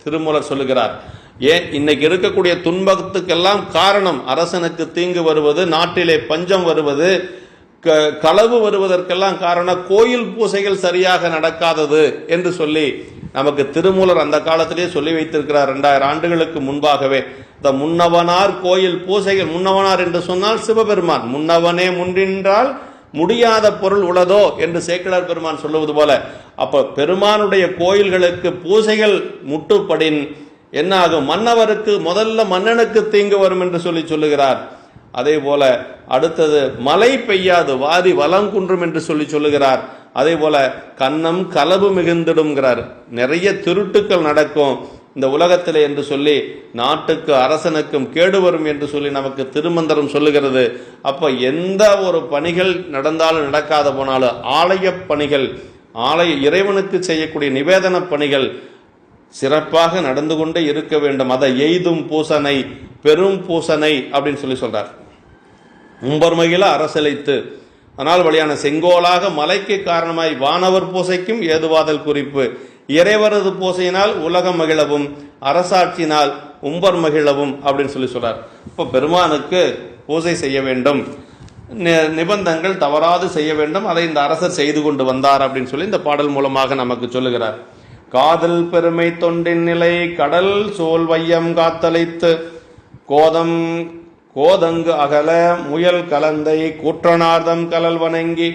திருமூலர் சொல்லுகிறார். ஏன் இன்னைக்கு இருக்கக்கூடிய துன்பத்துக்கெல்லாம் காரணம் அரசனுக்கு தீங்கு வருவது, நாட்டிலே பஞ்சம் வருவது, களவு வருவதற்கெல்லாம் காரணம் கோயில் பூசைகள் சரியாக நடக்காதது என்று சொல்லி நமக்கு திருமூலர் அந்த காலத்திலேயே சொல்லி வைத்திருக்கிறார். 2000 ஆண்டுகளுக்கு முன்பாகவே. இந்த முன்னவனார் கோயில் பூசைகள், முன்னவனார் என்று சொன்னால் சிவபெருமான், முன்னவனே முன்னின்றால் முடியாத பொருள் உளதோ என்று சேக்கிழார் பெருமான் சொல்லுவது போல, அப்ப பெருமானுடைய கோயில்களுக்கு பூசைகள் முட்டுப்படின் என்ன ஆகும்? மன்னவருக்கு முதல்ல மன்னனுக்கு தீங்கு வரும் என்று சொல்லுகிறார். அதே போல அடுத்தது மழை பெய்யாது வாரி வலம் குன்றும் என்று சொல்லுகிறார். அதே போல கண்ணம் களவு மிகுந்திடும்ங்கிறார். நிறைய திருட்டுக்கள் நடக்கும் இந்த உலகத்திலே என்று சொல்லி நாட்டுக்கு அரசனுக்கும் கேடு வரும் என்று சொல்லி நமக்கு திருமந்திரம் சொல்லுகிறது. அப்ப எந்த ஒரு பணிகள் நடந்தாலும் நடக்காத போனாலும் ஆலய பணிகள், ஆலய இறைவனுக்கு செய்யக்கூடிய நிவேதன பணிகள் சிறப்பாக நடந்து கொண்டே இருக்க வேண்டும். அதை எய்தும் பூசனை பெரும் பூசனை அப்படின்னு சொல்றார். உம்பர்மகில அரசழைத்து ஆனால் வழியான செங்கோலாக மலைக்கு காரணமாய் வானவர் பூசைக்கும் ஏதுவாதல் குறிப்பு. இறைவரது பூசையினால் உலகம் மகிழவும் அரசாட்சியினால் உம்பர் மகிழவும் அப்படின்னு சொல்றார். இப்போ பெருமானுக்கு பூசை செய்ய வேண்டும், நிபந்தங்கள் தவறாது செய்ய வேண்டும். அதை இந்த அரசர் செய்து கொண்டு வந்தார் அப்படின்னு சொல்லி இந்த பாடல் மூலமாக நமக்கு சொல்லுகிறார். காதல் பெருமை தொண்டின் நிலை கடல் சோல் வையம் காத்தலைத்து கோதங்கு அகல முயல் கலந்தை கூற்றனார்தம் கலல் வணங்கி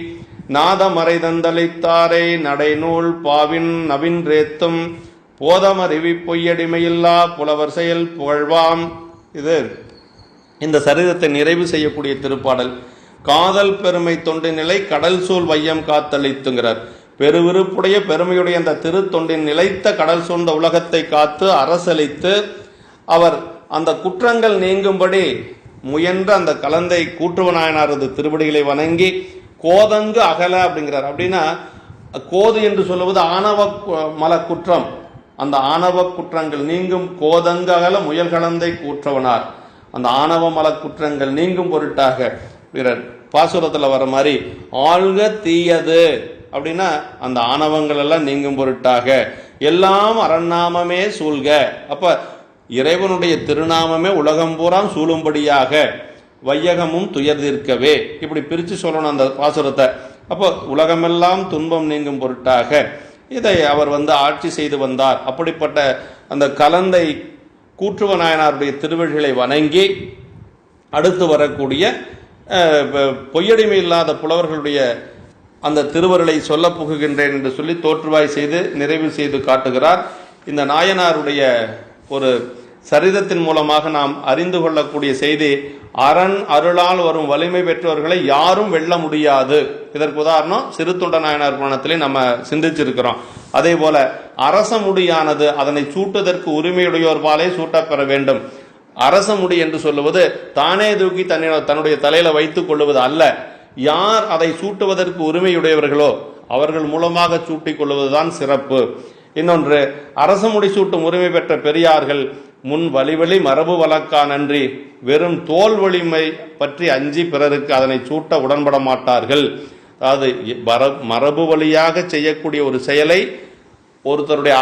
நாதமறை தந்தளித்தாரை நடைநூல் பாவின் நவின் ரேத்தும் போதமறிவி பொய்யடிமையில்லா புலவர் செயல் புகழ்வாம். இது இந்த சரிதத்தை நிறைவு செய்யக்கூடிய திருப்பாடல். காதல் பெருமை தொண்டின் நிலை கடல் சூழ் வையம் காத்தளித்துங்கிறார். பெருவிருப்புடைய பெருமையுடைய அந்த திருத்தொண்டின் நிலைத்த கடல் சூழ்ந்த உலகத்தை காத்து அரசளித்து அவர் அந்த குற்றங்கள் நீங்கும்படி முயன்ற அந்த கலந்தை கூற்றுவனாயனாரது திருவடிகளை வணங்கி கோதங்கு அகல அப்படிங்கிறார். அப்படின்னா கோது என்று சொல்லுவது ஆணவ மல குற்றம். அந்த ஆணவ குற்றங்கள் நீங்கும் கோதங்கல முயல் கலந்தை கூற்றவனார். அந்த ஆணவ மல குற்றங்கள் நீங்கும் பொருட்டாக பிறர் பாசுரத்தில் வர மாதிரி ஆள்க தீயது அப்படின்னா அந்த ஆணவங்கள் எல்லாம் நீங்கும் பொருட்டாக எல்லாம் அரண்நாமமே சூழ்க. அப்ப இறைவனுடைய திருநாமமே உலகம் பூரா சூழும்படியாக வையகமும் துயர் தீர்க்கவே, இப்படி பிரித்து சொல்லணும் அந்த பாசுரத்தை. அப்போ உலகமெல்லாம் துன்பம் நீங்கும் பொருட்டாக இதை அவர் ஆட்சி செய்து வந்தார். அப்படிப்பட்ட அந்த கலந்தை கூற்றுவ நாயனாருடைய திருவழிகளை வணங்கி அடுத்து வரக்கூடிய பொய்யடிமை இல்லாத புலவர்களுடைய அந்த திருவருளை சொல்ல புகுகின்றேன் என்று சொல்லி தோற்றுவாய் செய்து நிறைவு செய்து காட்டுகிறார். இந்த நாயனாருடைய ஒரு சரிதத்தின் மூலமாக நாம் அறிந்து கொள்ளக்கூடிய செய்தி, அரண் அருளால் வரும் வலிமை பெற்றவர்களை யாரும் வெல்ல முடியாது. இதற்கு உதாரணம் சிறு தொண்ட நாயனார் புராணத்திலே நம்ம சிந்திச்சிருக்கிறோம். அதே போல அரச முடியானது அதனை சூட்டுவதற்கு உரிமையுடையோர்பாலே சூட்டப்பெற வேண்டும். அரச முடி என்று சொல்லுவது தானே தூக்கி தன்னுடைய தலையில வைத்துக் கொள்வது அல்ல. யார் அதை சூட்டுவதற்கு உரிமையுடையவர்களோ அவர்கள் மூலமாக சூட்டிக் கொள்வதுதான் சிறப்பு. இன்னொன்று, அரச முடி சூட்டும் உரிமை பெற்ற பெரியார்கள் முன் வழிவழி மரபு வழக்கா நன்றி வெறும் தோல் வலிமை பற்றி அஞ்சி பிறருக்கு அதனை சூட்ட உடன்பட மாட்டார்கள். அதாவது மரபு வழியாக செய்யக்கூடிய ஒரு செயலை ஒருத்தருடைய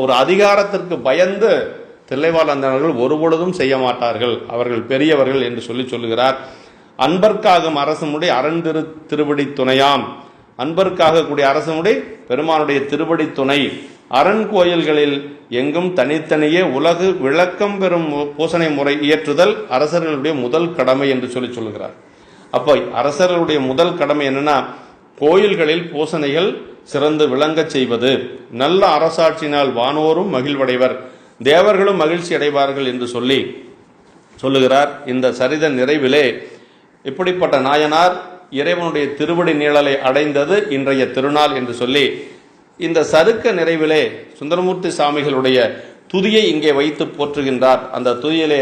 ஒரு அதிகாரத்திற்கு பயந்து தில்லைவாழந்தவர்கள் ஒருபொழுதும் செய்ய மாட்டார்கள், அவர்கள் பெரியவர்கள் என்று சொல்லுகிறார். அன்பர்க்காகும் அரசமுடி அரண் திருவடி துணையாம். அன்பர்க்காக கூடிய அரசமுடி பெருமானுடைய திருவடி துணை. அரண் கோயில்களில் எங்கும் தனித்தனியே உலகு விளக்கம் பெறும் பூசனை முறை இயற்றுதல் அரசர்களுடைய முதல் கடமை என்று சொல்லுகிறார். அப்போ அரசர்களுடைய முதல் கடமை என்னன்னா, கோயில்களில் பூசனைகள் சிறந்து விளங்க செய்வது. நல்ல அரசாட்சியினால் வானோரும் மகிழ்வடைவர், தேவர்களும் மகிழ்ச்சி அடைவார்கள் என்று சொல்லுகிறார். இந்த சரித நிறைவிலே இப்படிப்பட்ட நாயனார் இறைவனுடைய திருவடி நீழலை அடைந்தது இன்றைய திருநாள் என்று சொல்லி, இந்த சருக்க நிறைவிலே சுந்தரமூர்த்தி சாமிகளுடைய துதியை இங்கே வைத்து போற்றுகின்றார். அந்த துதியிலே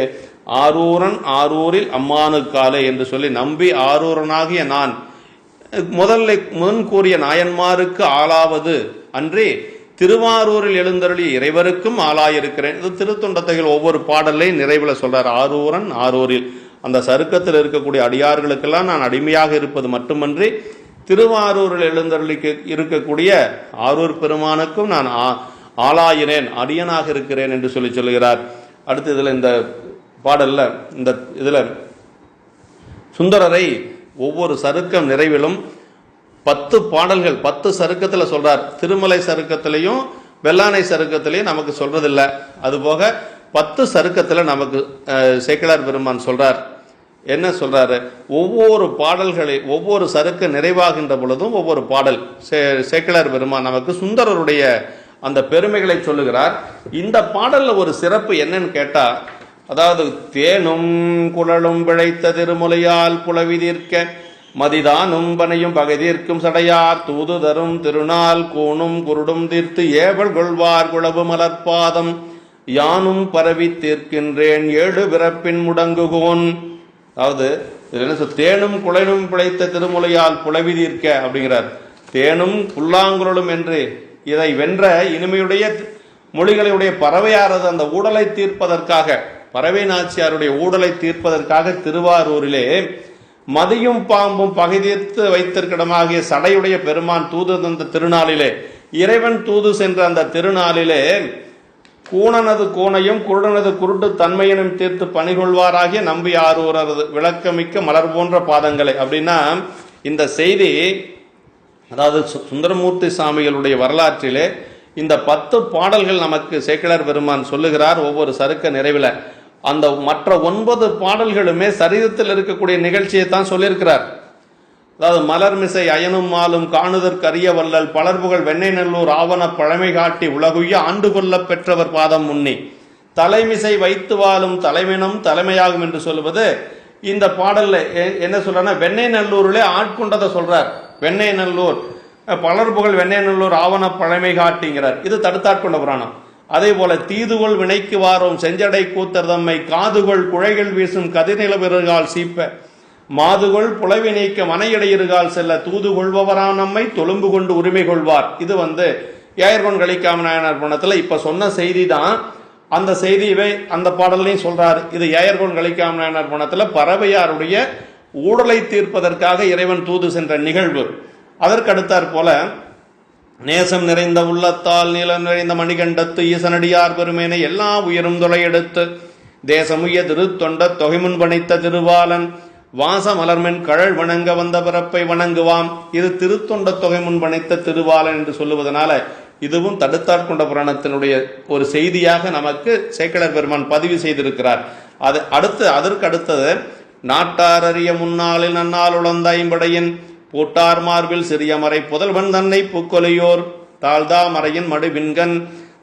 ஆரூரன் ஆரூரில் அம்மானுக்காலே என்று சொல்லி, நம்பி ஆரூரனாகிய நான் முதன் கூறிய நாயன்மாருக்கு ஆளாவது அன்றி திருவாரூரில் எழுந்தருளிய இறைவருக்கும் ஆளாயிருக்கிறேன். இது திருத்தொண்டத்தைகள் ஒவ்வொரு பாடலையும் நிறைவில் சொல்றார். ஆரூரன் ஆரூரில், அந்த சருக்கத்தில் இருக்கக்கூடிய அடியார்களுக்கெல்லாம் நான் அடிமையாக இருப்பது மட்டுமன்றி திருவாரூரில் எழுந்தருளிக்கு இருக்கக்கூடிய ஆரூர் பெருமானுக்கும் நான் ஆளாயினேன், அடியனாக இருக்கிறேன் என்று சொல்லுகிறார். அடுத்து இதில் இந்த பாடல்ல இந்த இதில் சுந்தரரை ஒவ்வொரு சருக்கம் நிறைவிலும் 10 பாடல்கள் 10 சருக்கத்தில் சொல்றார். திருமலை சருக்கத்திலையும் வெள்ளானை சருக்கத்திலையும் நமக்கு சொல்றதில்லை. அதுபோக 10 சருக்கத்தில் நமக்கு சேக்கிழார் பெருமான் சொல்றார். என்ன சொல்றாரு? ஒவ்வொரு பாடல்களை ஒவ்வொரு சருக்க நிறைவாகின்ற பொழுதும் ஒவ்வொரு பாடல் சேக்கிழார் பெருமான் நமக்கு சுந்தரருடைய அந்த பெருமைகளை சொல்லுகிறார். இந்த பாடல்ல ஒரு சிறப்பு என்னன்னு கேட்டா, அதாவது தேனும் குழலும் பிழைத்த திருமுலையால் புலவி தீர்க்க மதிதானும் பனையும் பகை தீர்க்கும் சடையார் தூது தரும் திருநாள் கூணும் குருடும் தீர்த்து ஏவல் கொள்வார் குழவு மலர்பாதம் யானும் பரவி தீர்க்கின்றேன் ஏழு பிறப்பின் முடங்குகோன். அதாவது தேனும் குழலும் பிழைத்த திருமுலையால் புலவி தீர்க்க அப்படிங்கிறார். தேனும் புல்லாங்குழலும் என்று இதை வென்ற இனிமையுடைய மொழிகளுடைய பறவையாரது அந்த ஊடலை தீர்ப்பதற்காக, பறவை நாச்சியாருடைய ஊடலை தீர்ப்பதற்காக திருவாரூரிலே மதியும் பாம்பும் பகை தீர்த்து வைத்திருக்கிடமாகிய சடையுடைய பெருமான் தூது தந்த திருநாளிலே, இறைவன் தூது சென்ற அந்த திருநாளிலே கூணனது கோணையும் குருடனது குருட்டு தன்மையினும் தீர்த்து பணிகொள்வாராகிய நம்பி ஆரூரது விளக்கமிக்க மலர் போன்ற பாதங்களை. அப்படின்னா இந்த செய்தி, அதாவது சுந்தரமூர்த்தி சாமிகளுடைய வரலாற்றிலே இந்த 10 பாடல்கள் நமக்கு சேக்கிழார் பெருமான் சொல்லுகிறார் ஒவ்வொரு சருக்க நிறைவில். அந்த மற்ற 9 பாடல்களுமே சரிதத்தில் இருக்கக்கூடிய நிகழ்ச்சியை தான் சொல்லியிருக்கிறார். அதாவது மலர்மிசை அயனும் மாலும் காணுதற்கு அறிய வல்லல் பலர்புகழ் வெண்ணை நல்லூர் ஆவண பழமை காட்டி உலகுய்ய ஆண்டு கொள்ள பெற்றவர் பாதம் முன்னி தலைமிசை வைத்து வாழும் தலைமைனம் தலைமையாகும் என்று சொல்லுவது இந்த பாடல்ல என்ன சொல்றன்னா, வெண்ணை நல்லூரிலே ஆட்கொண்டதை சொல்றார். வெண்ணை நல்லூர் பலர்புகழ் வெண்ணை நல்லூர் ஆவண பழமை காட்டிங்கிறார். இது தடுத்தாட்கொண்ட புராணம். அதே போல தீதுகொள் வினைக்கு வாரோம் செஞ்சடை கூத்தர் தம்மை காதுகொள் குழைகள் வீசும் கதிர்நில விறகால் சீப்ப மாதுகொள் புலவி நீக்க மனையிடையிருகால் செல்ல தூது கொள்பவராம் நம்மை தொழும்பு கொண்டு உரிமை கொள்வார். இது ஏயர்கோன் கலிக்காம நாயனார் புராணத்துல இப்ப சொன்ன செய்தி தான். அந்த செய்தியவே அந்த பாடலையும் சொல்றாரு. இது ஏயர்கோன் கலிக்காம நாயனார் புராணத்துல பறவையாருடைய ஊடலை தீர்ப்பதற்காக இறைவன் தூது சென்ற நிகழ்வு. அதற்கடுத்தாற் போல நேசம் நிறைந்த உள்ளத்தால் நீளம் நிறைந்த மணிகண்டத்து ஈசனடியார் பெருமேனை எல்லா உயிரும் தொலையெடுத்து தேசமுய திருத்தொண்ட தொகைமுன் பணித்த திருவாளன் வாச மலர்மென் கழல் வணங்க வந்த பிறப்பை வணங்குவாம். இது திருத்தொண்ட தொகை முன் பணித்த திருவாளன் என்று சொல்லுவதனால இதுவும் தடுத்தாட்கொண்ட புராணத்தினுடைய ஒரு செய்தியாக நமக்கு சேக்கிழார் பெருமான் பதிவு செய்திருக்கிறார். அது அதற்கு அடுத்தது நாட்டார் அறிய முன்னாளில் நன்னால் உழந்த ஐம்படையின் பூட்டார் மார்பில் சிறிய மறை புதல்வன் தன்னை பூக்கொலியோர் தாழ்தா மறையின் மடுவின்கண்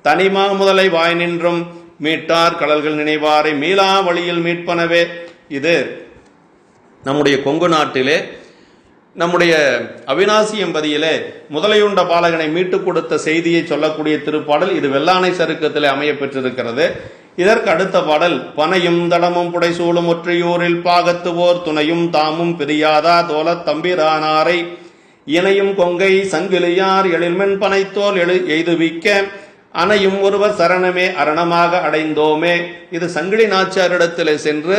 தனிமா முதலை வாய் நின்றும் மீட்டார் கடல்கள் நினைவாரை மீளா வழியில் மீட்பனவே. இது நம்முடைய கொங்கு நாட்டிலே நம்முடைய அவிநாசி எம்பதியிலே முதலையுண்ட பாலகனை மீட்டுக் கொடுத்த செய்தியை சொல்லக்கூடிய திருப்பாடல் இது வெள்ளானை சருக்கத்திலே அமைய பெற்றிருக்கிறது. இதற்கு அடுத்த பாடல் பனையும் தடமும் புடைசூழும் ஒற்றையூரில் பாகத்துவோர் துணையும் தாமும் பிரியாதா தோல தம்பிரானாரை இணையும் கொங்கை சங்கிலியார் எழில்மென் பனைத்தோல் எய்துவிக்க அணையும் ஒருவர் சரணமே அரணமாக அடைந்தோமே. இது சங்கிலி நாச்சியாரிடத்திலே சென்று